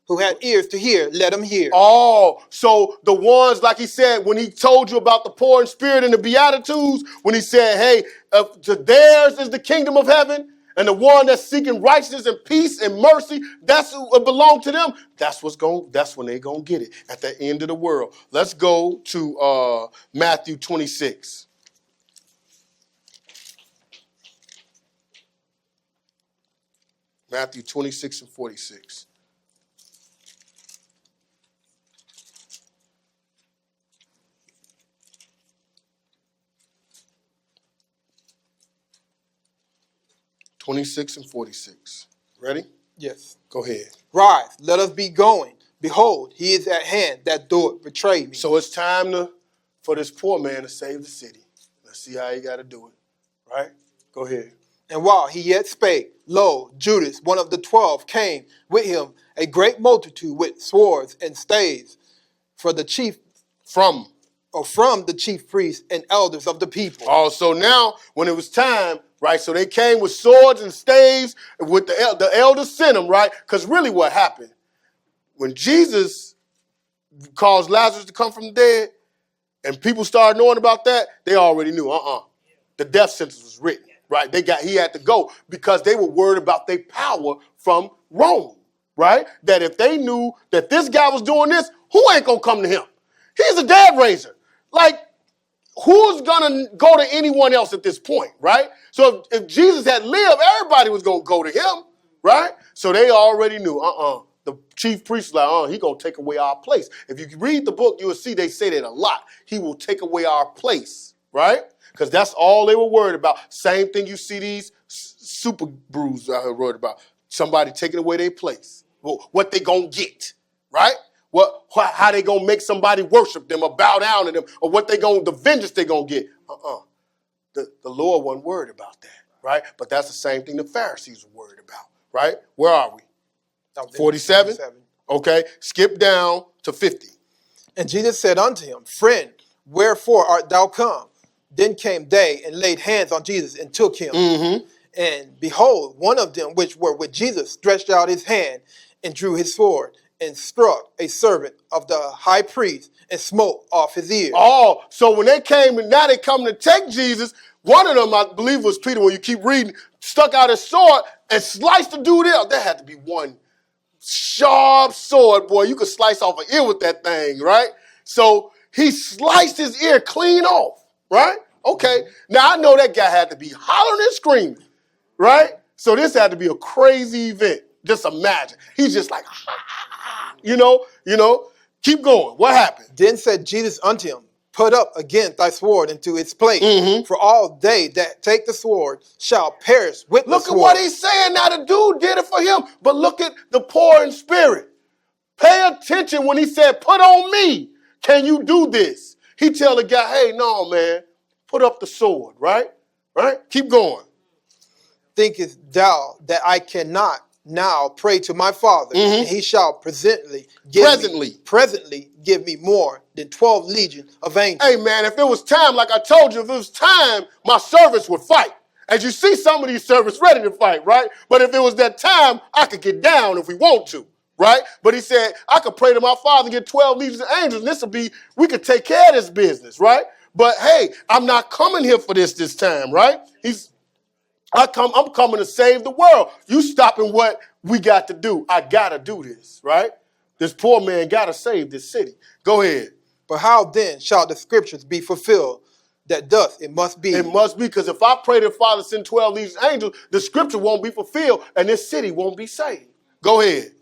Who had ears to hear, let them hear. Oh, so the ones, like he said, when he told you about the poor in spirit and the Beatitudes, when he said, hey, theirs is the kingdom of heaven, and the one that's seeking righteousness and peace and mercy, that's what belong to them. That's when they're going to get it at the end of the world. Let's go to Matthew 26. Matthew 26 and 46. (26 and 46). Ready? Yes. Go ahead. Rise, let us be going. Behold, he is at hand that doeth betray me. So it's time for this poor man to save the city. Let's see how he got to do it. Right? Go ahead. And while he yet spake, lo, Judas, one of the 12, came with him, a great multitude with swords and staves, from the chief priests and elders of the people. Oh, so now when it was time, right? So they came with swords and staves. With the elders sent them, right? Because really, what happened when Jesus caused Lazarus to come from the dead, and people started knowing about that, they already knew. The death sentence was written. Right, he had to go because they were worried about their power from Rome, right? That if they knew that this guy was doing this, who ain't gonna come to him? He's a dead raiser. Like, who's gonna go to anyone else at this point, right? So if Jesus had lived, everybody was gonna go to him, right? So they already knew. The chief priest was like, he gonna take away our place. If you read the book, you will see they say that a lot. He will take away our place, right? Because that's all they were worried about. Same thing you see these super brews I heard worried about. Somebody taking away their place. Well, what they gonna get, right? How they gonna make somebody worship them or bow down to them, or the vengeance they gonna get. The Lord wasn't worried about that, right? But that's the same thing the Pharisees were worried about, right? Where are we? 47? Okay, skip down to 50. And Jesus said unto him, Friend, wherefore art thou come? Then came they and laid hands on Jesus and took him. And behold, one of them which were with Jesus stretched out his hand and drew his sword and struck a servant of the high priest and smote off his ear. Oh, so when they came and now they come to take Jesus, one of them, I believe was Peter, when you keep reading, stuck out his sword and sliced the dude out. There had to be one sharp sword, boy. You could slice off an ear with that thing, right? So he sliced his ear clean off. Right? Okay. Now, I know that guy had to be hollering and screaming, right? So this had to be a crazy event. Just imagine. He's just like, you know, keep going. What happened? Then said Jesus unto him, Put up again thy sword into its place, for all they that take the sword shall perish with the sword. Look at what he's saying. Now the dude did it for him, but look at the poor in spirit. Pay attention when he said, put on me. Can you do this? He tell the guy, hey, no, man, put up the sword, right? Right? Keep going. Thinkest thou that I cannot now pray to my Father, and he shall presently give me more than 12 legions of angels? Hey, man, if it was time, like I told you, if it was time, my servants would fight. As you see, some of these servants ready to fight, right? But if it was that time, I could get down if we want to. Right? But he said, I could pray to my Father and get 12 legions of angels, and we could take care of this business, right? But hey, I'm not coming here for this time, right? I'm coming to save the world. You stopping what we got to do. I got to do this, right? This poor man got to save this city. Go ahead. But how then shall the scriptures be fulfilled that thus it must be? It must be, because if I pray to the Father send 12 legions of angels, the scripture won't be fulfilled and this city won't be saved. Go ahead.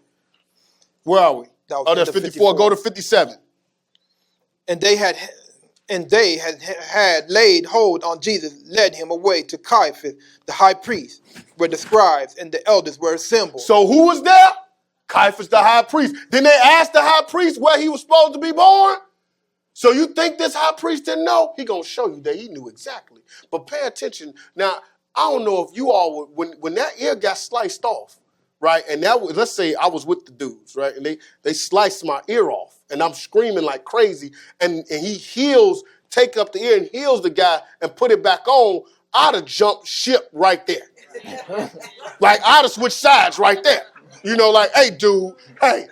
Where are we? Oh, that's 54. Go to 57. And they had laid hold on Jesus, led him away to Caiaphas, the high priest, where the scribes and the elders were assembled. So who was there? Caiaphas, the high priest. Then they asked the high priest where he was supposed to be born. So you think this high priest didn't know? He gonna show you that he knew exactly. But pay attention. Now, I don't know if you all, when that ear got sliced off, right? And that was, let's say I was with the dudes, right? And they sliced my ear off, and I'm screaming like crazy. And he heals, take up the ear and heals the guy and put it back on. I'd have jumped ship right there. Like I'd have switched sides right there. You know, like, hey, dude, hey,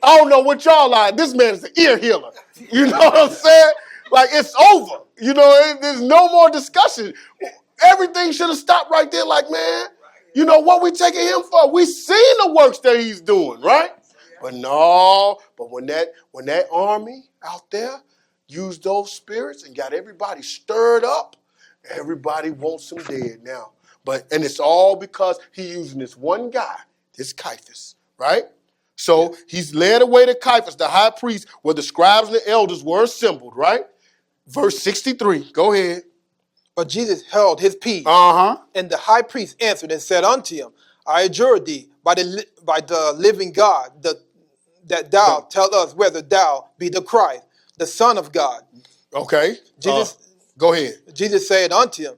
I don't know what y'all like. This man is an ear healer. You know what I'm saying? Like, it's over. You know, there's no more discussion. Everything should have stopped right there. Like, man, you know what we taking him for? We seen the works that he's doing, right? But no, but when that army out there used those spirits and got everybody stirred up, everybody wants him dead now. And it's all because he's using this one guy, this Caiaphas, right? So he's led away to Caiaphas, the high priest, where the scribes and the elders were assembled, right? Verse 63. Go ahead. But Jesus held his peace. And the high priest answered and said unto him, I adjure thee by the living God that thou tell us whether thou be the Christ, the Son of God. Okay. Jesus, go ahead. Jesus said unto him,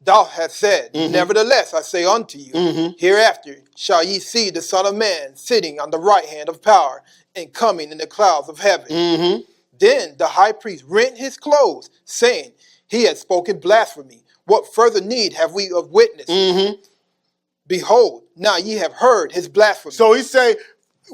Thou hast said, Nevertheless I say unto you, hereafter shall ye see the Son of Man sitting on the right hand of power and coming in the clouds of heaven. Then the high priest rent his clothes, saying, He had spoken blasphemy. What further need have we of witness? Behold, now ye have heard his blasphemy. So he say,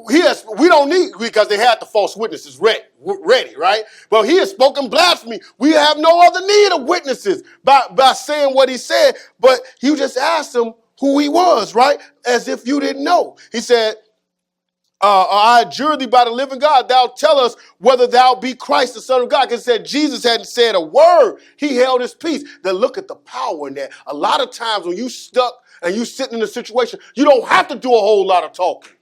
we don't need, because they had the false witnesses ready, right? But he has spoken blasphemy. We have no other need of witnesses by saying what he said. But you just asked him who he was, right? As if you didn't know. He said, I adjure thee by the living God, thou tell us whether thou be Christ, the Son of God. Because it said Jesus hadn't said a word. He held his peace. Then look at the power in that. A lot of times when you stuck and you sitting in a situation, you don't have to do a whole lot of talking.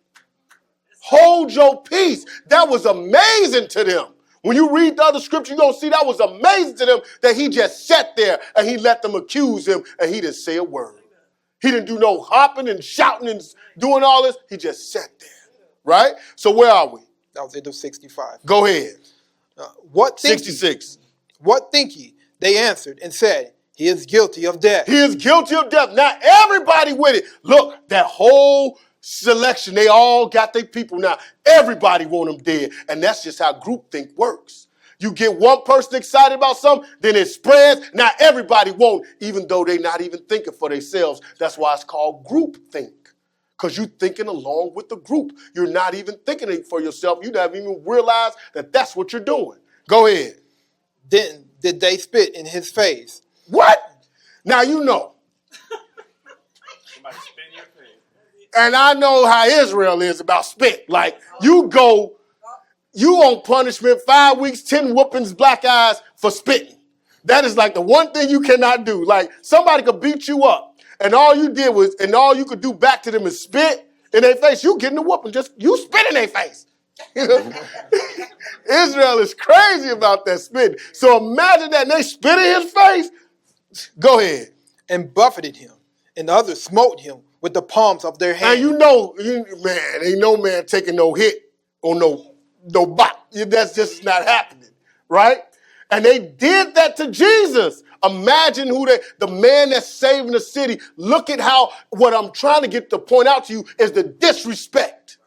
Hold your peace. That was amazing to them. When you read the other scripture, you're going to see that was amazing to them that he just sat there and he let them accuse him and he didn't say a word. He didn't do no hopping and shouting and doing all this. He just sat there. Right? So where are we? That was into 65. Go ahead. What 66. What think ye? They answered and said, He is guilty of death. He is guilty of death. Now everybody with it. Look, that whole selection, they all got their people now. Everybody want them dead. And that's just how groupthink works. You get one person excited about something, then it spreads. Now everybody want, even though they're not even thinking for themselves. That's why it's called groupthink. Because you're thinking along with the group. You're not even thinking for yourself. You haven't even realized that that's what you're doing. Go ahead. Then did they spit in his face. What? Now you know. Somebody spit in your face. And I know how Israel is about spit. Like, you on punishment, 5 weeks, 10 whoopings, black eyes for spitting. That is like the one thing you cannot do. Like, somebody could beat you up. And all you could do back to them is spit in their face. You getting the whooping, you spit in their face. Israel is crazy about that spitting. So imagine that, and they spit in his face. Go ahead. And buffeted him, and the others smote him with the palms of their hands. And ain't no man taking no hit or no bot. That's just not happening, right? And they did that to Jesus. Imagine the man that's saving the city. Look at what I'm trying to get to point out to you is the disrespect.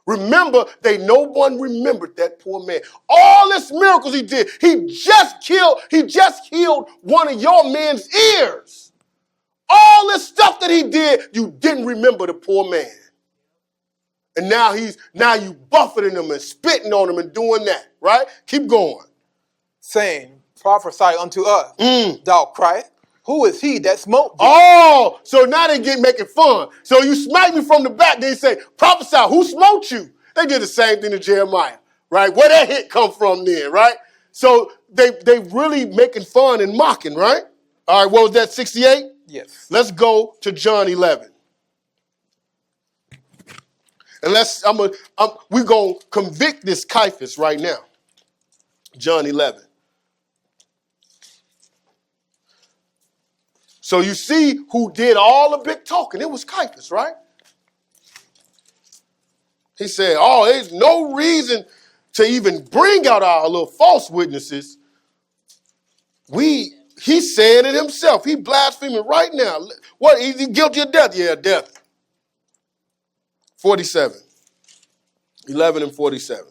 Remember, no one remembered that poor man. All this miracles he did, he just healed one of your men's ears. All this stuff that he did, you didn't remember the poor man. And now you buffeting him and spitting on him and doing that, right? Keep going. Saying, prophesy unto us, thou Christ. Who is he that smote thee? Oh, so now they making fun. So you smite me from the back. They say, prophesy, who smote you? They did the same thing to Jeremiah, right? Where that hit come from then, right? So they really making fun and mocking, right? All right, what was that, 68? Yes. Let's go to John 11. And we're going to convict this Caiaphas right now. John 11. So you see who did all the big talking. It was Caiaphas, right? He said, oh, there's no reason to even bring out our little false witnesses. He said it himself. He blaspheming right now. What, is he guilty of death? Yeah, death. 47. 11 and 47.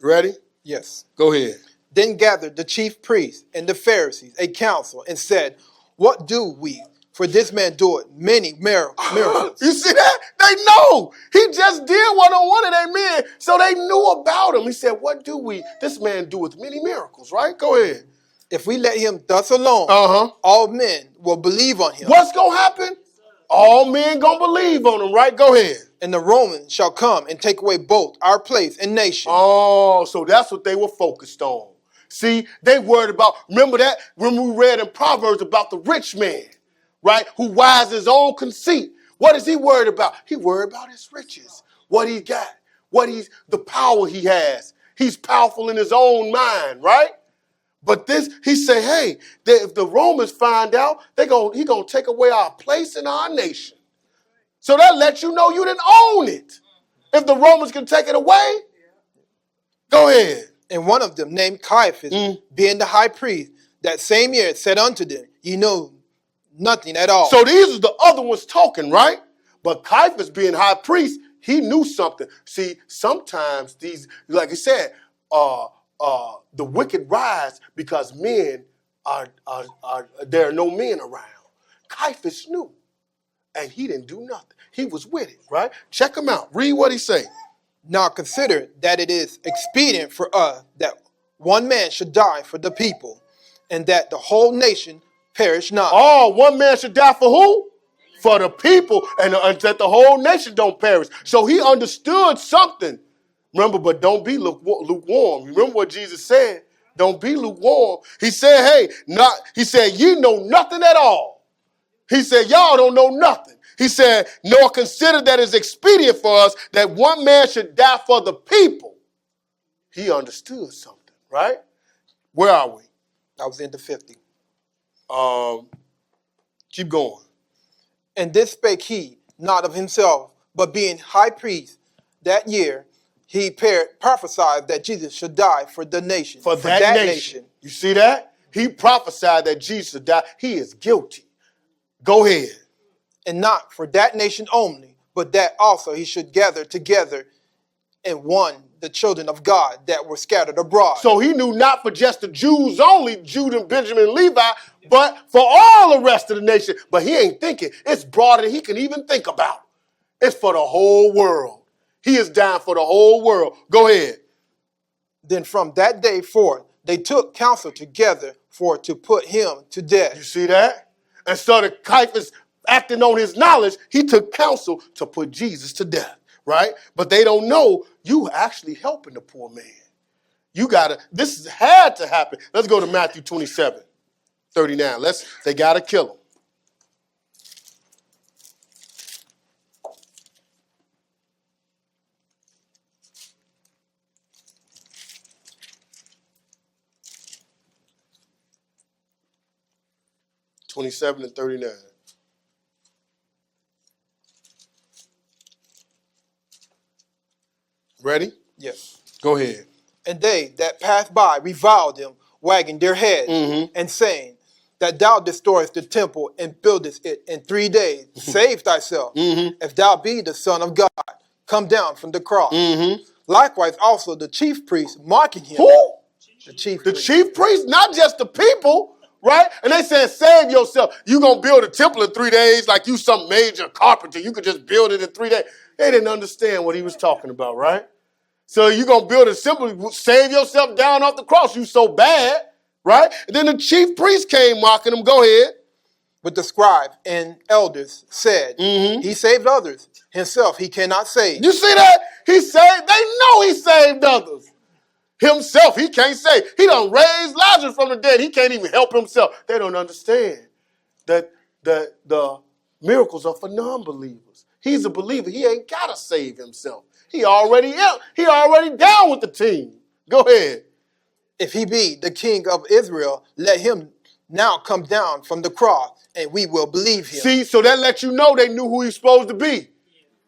Ready? Yes. Go ahead. Then gathered the chief priests and the Pharisees a council and said, what do we? For this man doeth many miracles. You see that? They know. He just did one on one of their men, so they knew about him. He said, what do we? This man doeth many miracles, right? Go ahead. If we let him thus alone, all men will believe on him. What's going to happen? All men going to believe on him, right? Go ahead. And the Romans shall come and take away both our place and nation. Oh, so that's what they were focused on. See, they worried about, remember that when we read in Proverbs about the rich man, right, who wise his own conceit. What is he worried about? He worried about his riches, what he got, the power he has. He's powerful in his own mind, right? But this, he said, hey, if the Romans find out, he going to take away our place in our nation. So that lets you know you didn't own it. If the Romans can take it away, go ahead. And one of them, named Caiaphas, being the high priest, that same year said unto them, ye know nothing at all. So these are the other ones talking, right? But Caiaphas being high priest, he knew something. See, sometimes these, like I said, the wicked rise because men there are no men around. Caiaphas knew, and he didn't do nothing. He was with it, right? Check him out. Read what he say. Now consider that it is expedient for us that one man should die for the people, and that the whole nation perish not. Oh, one man should die for who? For the people, and that the whole nation don't perish. So he understood something. Remember, but don't be lukewarm. Remember what Jesus said? Don't be lukewarm. He said, he said, ye know nothing at all. He said, y'all don't know nothing. He said, nor consider that it's expedient for us that one man should die for the people. He understood something, right? Where are we? I was into 50. Keep going. And this spake he not of himself, but being high priest that year, he prophesied that Jesus should die for the nation. For that nation. You see that? He prophesied that Jesus should die. He is guilty. Go ahead. And not for that nation only, but that also he should gather together in one the children of God that were scattered abroad. So he knew not for just the Jews only, Judah, Benjamin, and Levi, but for all the rest of the nation. But he ain't thinking. It's broader than he can even think about. It's for the whole world. He is dying for the whole world. Go ahead. Then from that day forth, they took counsel together for to put him to death. You see that? And so the Caiaphas, acting on his knowledge, he took counsel to put Jesus to death, right? But they don't know you actually helping the poor man. This had to happen. Let's go to Matthew 27:39. They got to kill him. (27 and 39). Ready? Yes. Go ahead. And they that passed by reviled him, wagging their heads, and saying, that thou destroyest the temple and buildest it in 3 days. Save thyself. If thou be the Son of God, come down from the cross. Likewise also the chief priest mocking him. Who? The chief priest, not just the people, right? And they said, save yourself. You going to build a temple in 3 days like you some major carpenter. You could just build it in 3 days. They didn't understand what he was talking about, right? So you're going to build a temple, save yourself down off the cross. You so bad, right? And then the chief priest came mocking him. Go ahead. But the scribe and elders said, he saved others. Himself he cannot save. You see that? He saved. They know he saved others. Himself, he can't save. He done raised Lazarus from the dead. He can't even help himself. They don't understand that the miracles are for non-believers. He's a believer. He ain't got to save himself. He already down with the team. Go ahead. If he be the king of Israel, let him now come down from the cross, and we will believe him. See, so that lets you know they knew who he's supposed to be.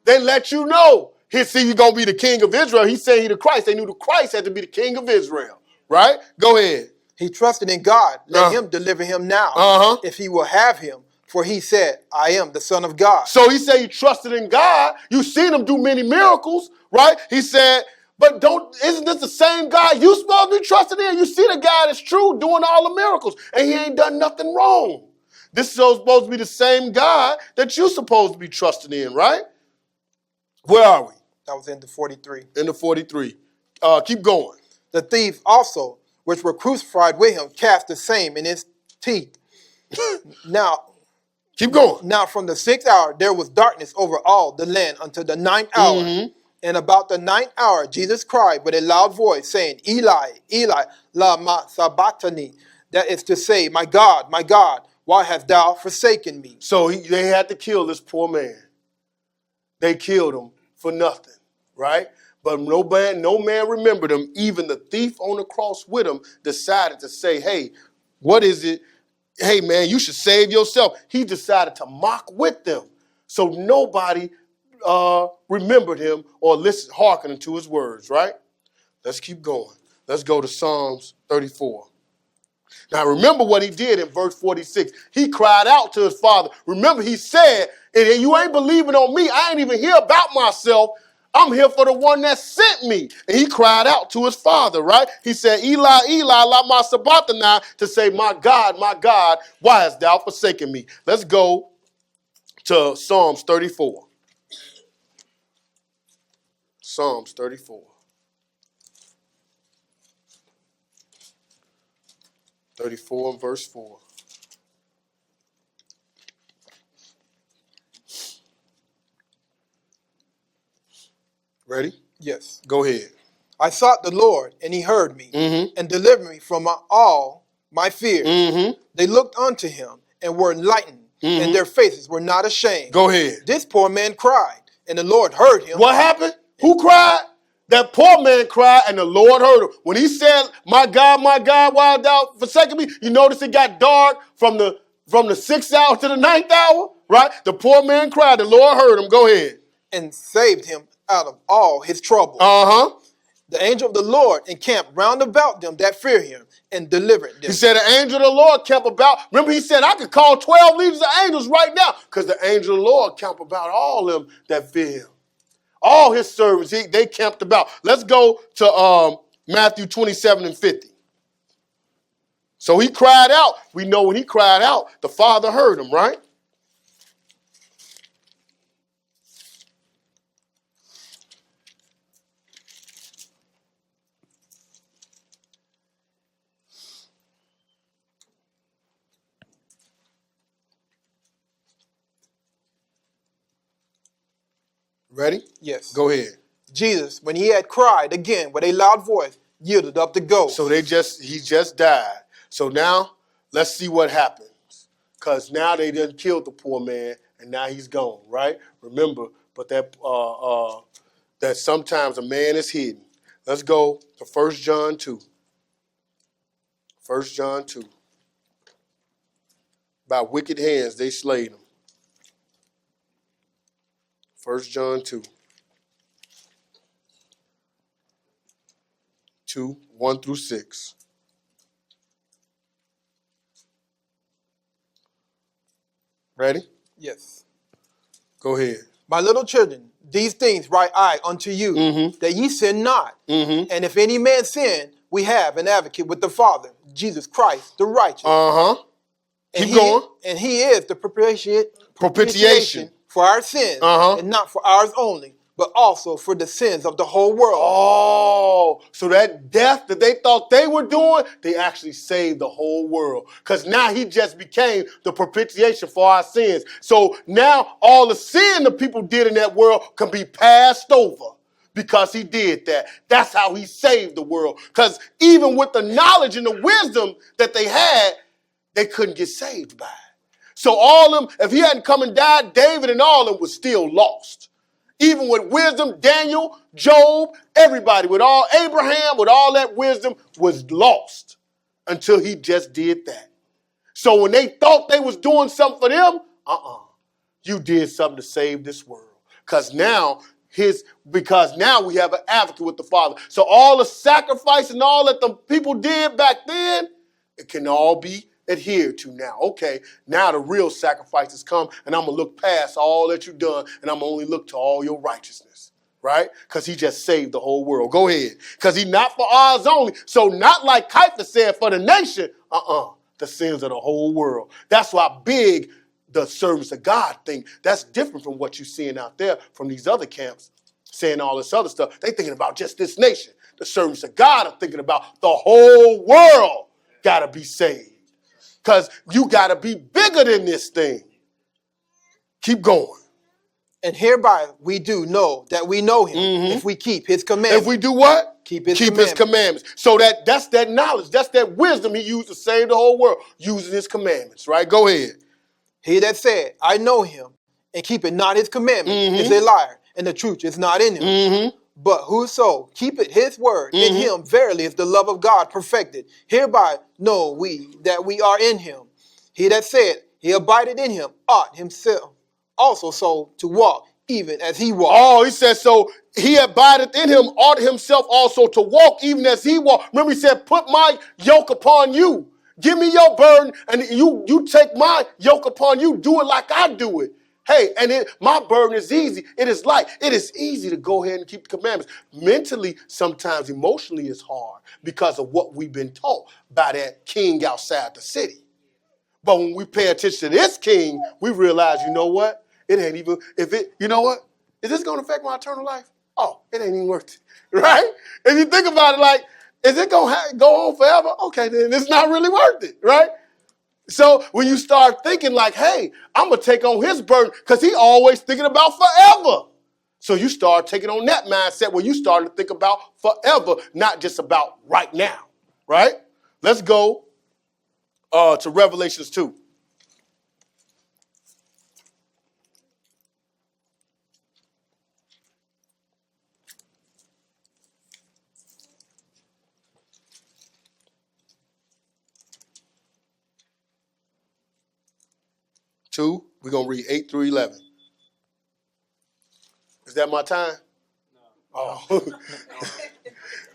They let you know. He's going to be the king of Israel. He's saying he the Christ. They knew the Christ had to be the king of Israel. Right? Go ahead. He trusted in God. Let him deliver him now, if he will have him. For he said, I am the Son of God. So he said he trusted in God. You've seen him do many miracles, right? He said, but isn't this the same God you supposed to be trusting in? You see the guy that's true doing all the miracles, and he ain't done nothing wrong. This is supposed to be the same God that you're supposed to be trusting in, right? Where are we? That was in the 43. In the 43. Keep going. The thieves also, which were crucified with him, cast the same in his teeth. Now, keep going. Now from the 6th hour, there was darkness over all the land until the 9th hour. Mm-hmm. And about the 9th hour, Jesus cried with a loud voice, saying, Eli, Eli, lama sabachthani. That is to say, my God, why hast thou forsaken me? So they had to kill this poor man. They killed him for nothing, right? But no man remembered him. Even the thief on the cross with him decided to say, hey, what is it? Hey, man, you should save yourself. He decided to mock with them. So nobody remembered him or listened, hearkening to his words, right? Let's keep going. Let's go to Psalms 34. Now, remember what he did in verse 46. He cried out to his father. Remember, he said, and you ain't believing on me. I ain't even here about myself. I'm here for the one that sent me. And he cried out to his father, right? He said, Eli, Eli, lama sabachthani, to say, my God, why hast thou forsaken me? Let's go to Psalms 34. Psalms 34. 34 and verse 4. Ready? Yes. Go ahead. I sought the Lord, and he heard me, and delivered me from all my fears. They looked unto him, and were enlightened, and their faces were not ashamed. Go ahead. This poor man cried, and the Lord heard him. What happened? Who cried? That poor man cried, and the Lord heard him. When he said, my God, why hast thou forsaken me? You notice it got dark from the 6th hour to the 9th hour, right? The poor man cried, the Lord heard him. Go ahead. And saved him out of all his trouble. The angel of the Lord encamped round about them that fear him, and delivered them. He said the angel of the Lord camped about. Remember, he said, I could call 12 legions of angels right now, because the angel of the Lord camped about all them that fear him. All his servants, they camped about. Let's go to Matthew 27 and 50. So he cried out. We know when he cried out, the Father heard him, right? Ready? Yes. Go ahead. Jesus, when he had cried again with a loud voice, yielded up the ghost. So he just died. So now let's see what happens. Because now they done killed the poor man, and now he's gone, right? Remember, but that sometimes a man is hidden. Let's go to 1 John 2. 1 John 2. By wicked hands they slayed him. 1 John 2. 2, 1 through 6. Ready? Yes. Go ahead. My little children, these things write I unto you, that ye sin not. And if any man sin, we have an advocate with the Father, Jesus Christ, the righteous. Keep going. And he is the propitiation for our sins, and not for ours only, but also for the sins of the whole world. Oh, so that death that they thought they were doing, they actually saved the whole world. Because now he just became the propitiation for our sins. So now all the sin the people did in that world can be passed over because he did that. That's how he saved the world. Because even with the knowledge and the wisdom that they had, they couldn't get saved by it. So all of them, if he hadn't come and died, David and all of them was still lost. Even with wisdom, Daniel, Job, everybody, with all Abraham, with all that wisdom, was lost until he just did that. So when they thought they was doing something for them, you did something to save this world. Because now we have an advocate with the Father. So all the sacrifice and all that the people did back then, it can all be adhered to now. Okay, now the real sacrifices come, and I'm going to look past all that you've done, and I'm going to only look to all your righteousness, right? Because he just saved the whole world. Go ahead. Because he's not for ours only. So not like Caiaphas said for the nation, the sins of the whole world. That's why big the service of God thing. That's different from what you're seeing out there from these other camps saying all this other stuff. They thinking about just this nation. The service of God are thinking about the whole world got to be saved. Because you got to be bigger than this thing. Keep going. And hereby we do know that we know him if we keep his commandments. If we do what? Keep his commandments. So that's that knowledge. That's that wisdom he used to save the whole world, using his commandments, right? Go ahead. He that said, I know him, and keepeth not his commandments is a liar, and the truth is not in him. But whoso keepeth his word, in him verily is the love of God perfected. Hereby know we that we are in him. He that said he abideth in him ought himself also so to walk, even as he walked. Oh, he said, so he abideth in him ought himself also to walk, even as he walked. Remember, he said, put my yoke upon you. Give me your burden, and you take my yoke upon you. Do it like I do it. Hey, and my burden is easy. It is light. It is easy to go ahead and keep the commandments. Mentally, sometimes emotionally, it's hard because of what we've been taught by that king outside the city. But when we pay attention to this king, we realize, you know what? It ain't even, you know what? Is this going to affect my eternal life? Oh, it ain't even worth it, right? If you think about it like, is it going to go on forever? Okay, then it's not really worth it, right? So when you start thinking like, hey, I'm going to take on his burden because he always thinking about forever. So you start taking on that mindset where you start to think about forever, not just about right now, right? Let's go to Revelations 2. We're going to read 8 through 11. Is that my time? No. Oh.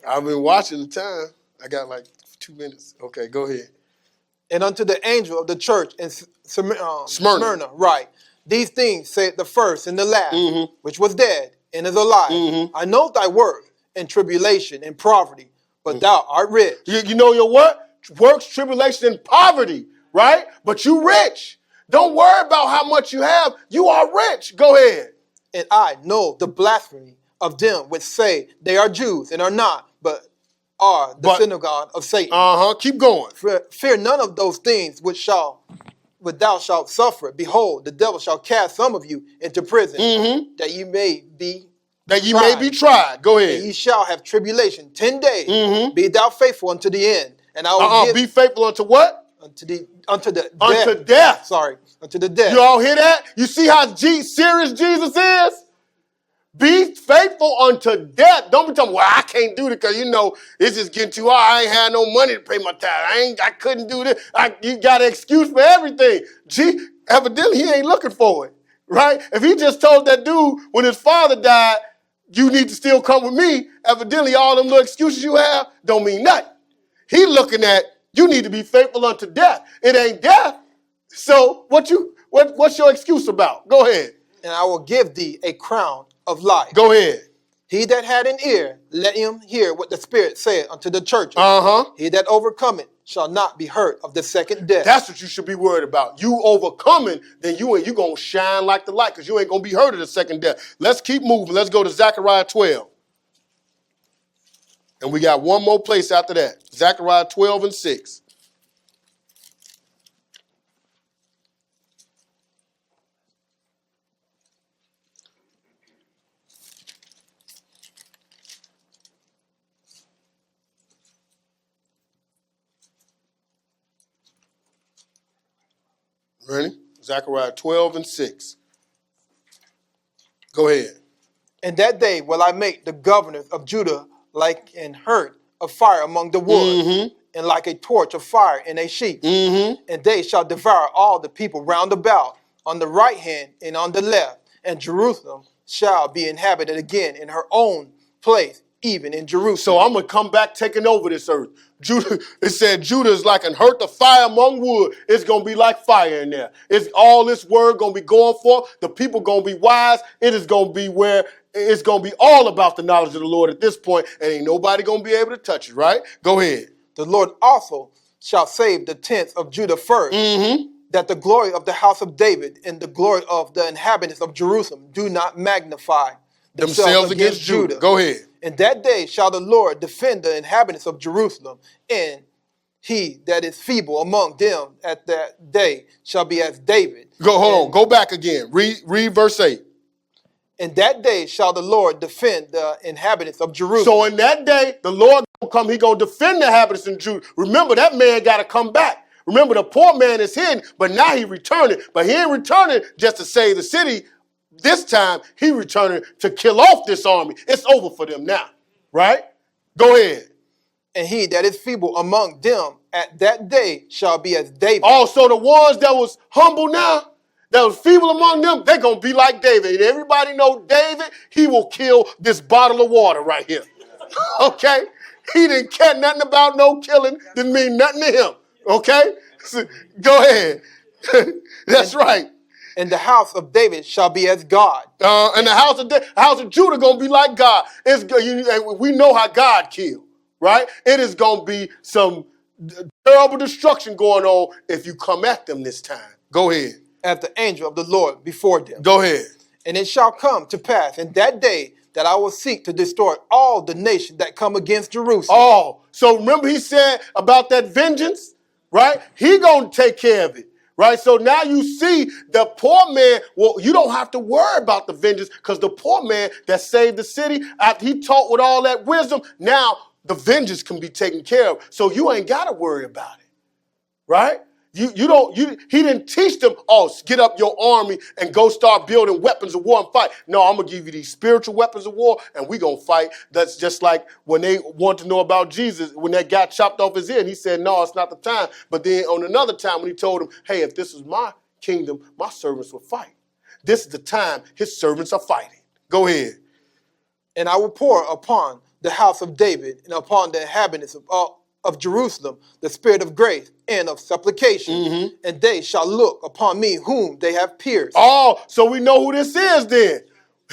I've been watching the time. I got like 2 minutes. Okay, go ahead. And unto the angel of the church in Smyrna, right. These things said the first and the last, which was dead and is alive. I know thy work and tribulation and poverty, but thou art rich. You know your what? Works, tribulation, and poverty, right? But you rich. Don't worry about how much you have. You are rich. Go ahead. And I know the blasphemy of them which say they are Jews and are not, but are the synagogue of Satan. Keep going. Fear none of those things which thou shalt suffer. Behold, the devil shall cast some of you into prison, that you may be tried. Go ahead. And ye shall have tribulation 10 days. Be thou faithful unto the end. And I will be faithful unto what? Unto death. Sorry, unto the death. You all hear that? You see how serious Jesus is? Be faithful unto death. Don't be telling me, well, I can't do it because, it's just getting too hard. I ain't had no money to pay my tithe. I couldn't do this. You got an excuse for everything. Evidently, he ain't looking for it, right? If he just told that dude when his father died, you need to still come with me, evidently all them little excuses you have don't mean nothing. He looking at, you need to be faithful unto death. It ain't death. So what's your excuse about? Go ahead. And I will give thee a crown of life. Go ahead. He that had an ear, let him hear what the Spirit said unto the churches. Uh-huh. He that overcometh shall not be hurt of the second death. That's what you should be worried about. You overcoming, then you going to shine like the light because you ain't going to be hurt of the second death. Let's keep moving. Let's go to Zechariah 12. And we got one more place after that. Zechariah 12 and 6. Ready? Zechariah 12 and 6. Go ahead. In that day will I make the governors of Judah like an hearth of fire among the woods, and like a torch of fire in a sheaf. And they shall devour all the people round about, on the right hand and on the left. And Jerusalem shall be inhabited again in her own place, even in Jerusalem. So I'm going to come back taking over this earth. Judah, it said Judah is like an hearth of fire among wood. It's going to be like fire in there. It's all this word going to be going for. The people going to be wise. It is going to be where it's going to be all about the knowledge of the Lord at this point, and ain't nobody going to be able to touch it, right? Go ahead. The Lord also shall save the tents of Judah first, that the glory of the house of David and the glory of the inhabitants of Jerusalem do not magnify themselves against Judah. Go ahead. In that day shall the Lord defend the inhabitants of Jerusalem, and he that is feeble among them at that day shall be as David. Hold on. Go back again. Read verse 8. In that day shall the Lord defend the inhabitants of Jerusalem. So in that day, the Lord will come. He going to defend the inhabitants in Judah. Remember, that man got to come back. Remember, the poor man is hidden, but now he returning. But he ain't returning just to save the city. This time, he returning to kill off this army. It's over for them now, right? Go ahead. And he that is feeble among them at that day shall be as David. Also, the ones that was humble now, that was feeble among them, they're going to be like David. And everybody know David, he will kill this bottle of water right here. Okay? He didn't care nothing about no killing. Didn't mean nothing to him. Okay? So, go ahead. That's right. And the house of David shall be as God. And the house of Judah going to be like God. We know how God killed, right? It is going to be some terrible destruction going on if you come at them this time. Go ahead. As the angel of the Lord before them. Go ahead. And it shall come to pass in that day that I will seek to destroy all the nations that come against Jerusalem. Oh, so remember he said about that vengeance, right? He going to take care of it, right? So now you see the poor man, well, you don't have to worry about the vengeance because the poor man that saved the city, after he taught with all that wisdom, now the vengeance can be taken care of. So you ain't got to worry about it, right? He didn't teach them, get up your army and go start building weapons of war and fight. No, I'm going to give you these spiritual weapons of war and we're going to fight. That's just like when they want to know about Jesus, when that guy chopped off his ear and he said, no, it's not the time. But then on another time when he told him, hey, if this is my kingdom, my servants will fight. This is the time his servants are fighting. Go ahead. And I will pour upon the house of David and upon the inhabitants of Jerusalem the spirit of grace and of supplication, and they shall look upon me whom they have pierced. Oh, so we know who this is then.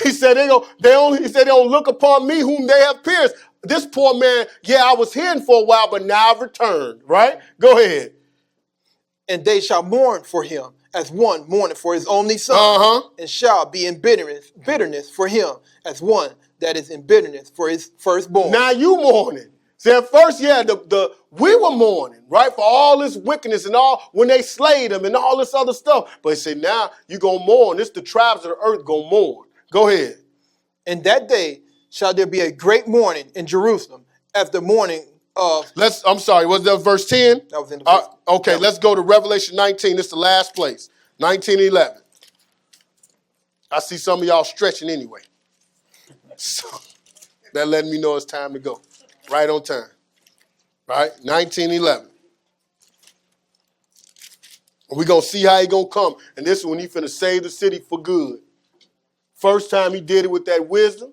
He said they don't look upon me whom they have pierced. This poor man, I was hidden for a while, but now I've returned, right? Go ahead. And they shall mourn for him as one mourning for his only son, and shall be in bitterness for him as one that is in bitterness for his firstborn. Now you mourning. See, at first, we were mourning, right, for all this wickedness and all when they slayed him and all this other stuff. But he said, now you're going to mourn. It's the tribes of the earth going to mourn. Go ahead. In that day shall there be a great mourning in Jerusalem as the mourning of... I'm sorry, was that verse 10? That was in the verse. Okay, let's go to Revelation 19. This is the last place. 19:11. I see some of y'all stretching anyway. So that letting me know it's time to go. Right on time. Right? 19:11. We're going to see how he going to come. And this is when he finna save the city for good. First time he did it with that wisdom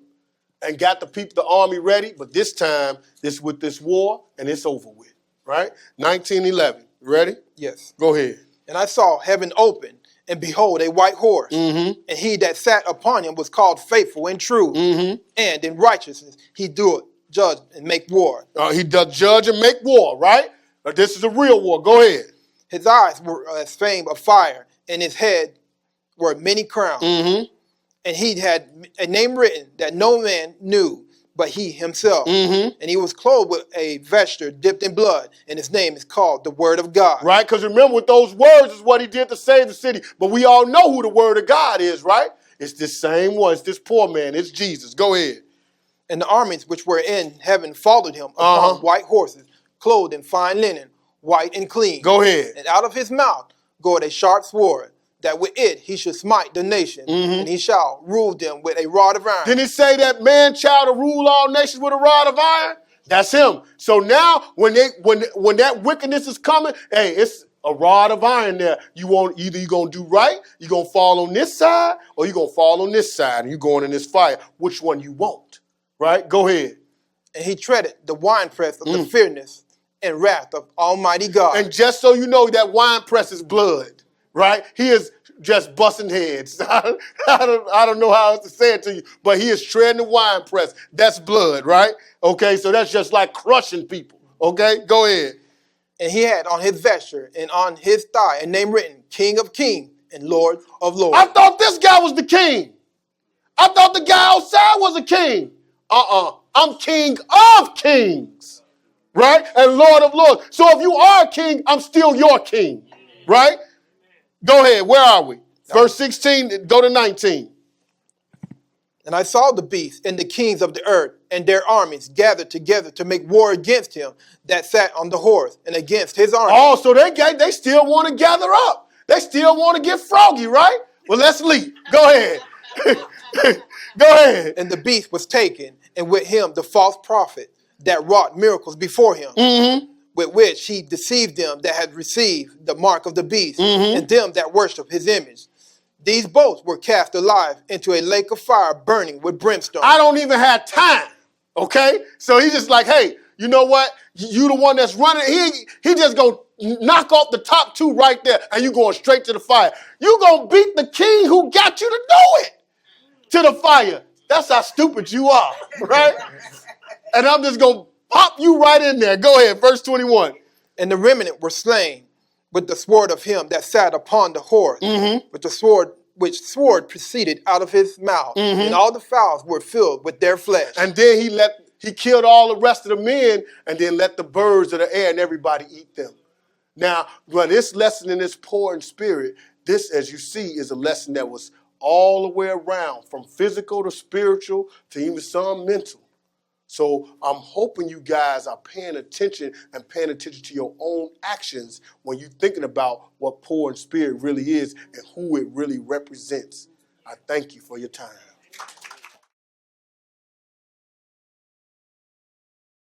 and got the people, the army ready. But this time, this with this war, and it's over with. Right? 19:11. Ready? Yes. Go ahead. And I saw heaven open, and behold, a white horse. And he that sat upon him was called Faithful and True. And in righteousness he doeth judge and make war. He does judge and make war, right? This is a real war. Go ahead. His eyes were as flame of fire, and his head were many crowns. And he had a name written that no man knew but he himself. And he was clothed with a vesture dipped in blood, and his name is called the Word of God. Right? Because remember, with those words is what he did to save the city. But we all know who the Word of God is, right? It's this same one. It's this poor man. It's Jesus. Go ahead. And the armies which were in heaven followed him upon white horses, clothed in fine linen, white and clean. Go ahead. And out of his mouth goeth a sharp sword, that with it he should smite the nation, and he shall rule them with a rod of iron. Didn't it say that man child to rule all nations with a rod of iron? That's him. So now when that wickedness is coming, hey, it's a rod of iron there. Either you're gonna do right, you're gonna fall on this side, or you're gonna fall on this side, and you're going in this fire. Which one you want? Right? Go ahead. And he treaded the winepress of the fierceness and wrath of Almighty God. And just so you know, that winepress is blood. Right? He is just busting heads. I don't know how else to say it to you, but he is treading the wine press. That's blood, right? Okay, so that's just like crushing people. Okay, go ahead. And he had on his vesture and on his thigh a name written, King of Kings and Lord of Lords. I thought this guy was the king. I thought the guy outside was a king. I'm King of Kings, right? And Lord of Lords. So if you are a king, I'm still your king, right? Go ahead. Where are we? Verse 16, go to 19. And I saw the beast and the kings of the earth and their armies gathered together to make war against him that sat on the horse and against his army. Oh, so they still want to gather up. They still want to get froggy, right? Well, let's leave. Go ahead. Go ahead. And the beast was taken, and with him the false prophet that wrought miracles before him, with which he deceived them that had received the mark of the beast, and them that worship his image. These both were cast alive into a lake of fire burning with brimstone. I don't even have time, okay? So he's just like, hey, you know what? You the one that's running. He just going to knock off the top two right there, and you going straight to the fire. You going to beat the king who got you to do it to the fire. That's how stupid you are, right? And I'm just going to pop you right in there. Go ahead, verse 21. And the remnant were slain with the sword of him that sat upon the horse, with the sword which sword proceeded out of his mouth, and all the fowls were filled with their flesh. And then he killed all the rest of the men, and then let the birds of the air and everybody eat them. Now, when this lesson in this poor in spirit, this, as you see, is a lesson that was all the way around, from physical to spiritual to even some mental. So I'm hoping you guys are paying attention and paying attention to your own actions when you're thinking about what poor in spirit really is and who it really represents. I thank you for your time.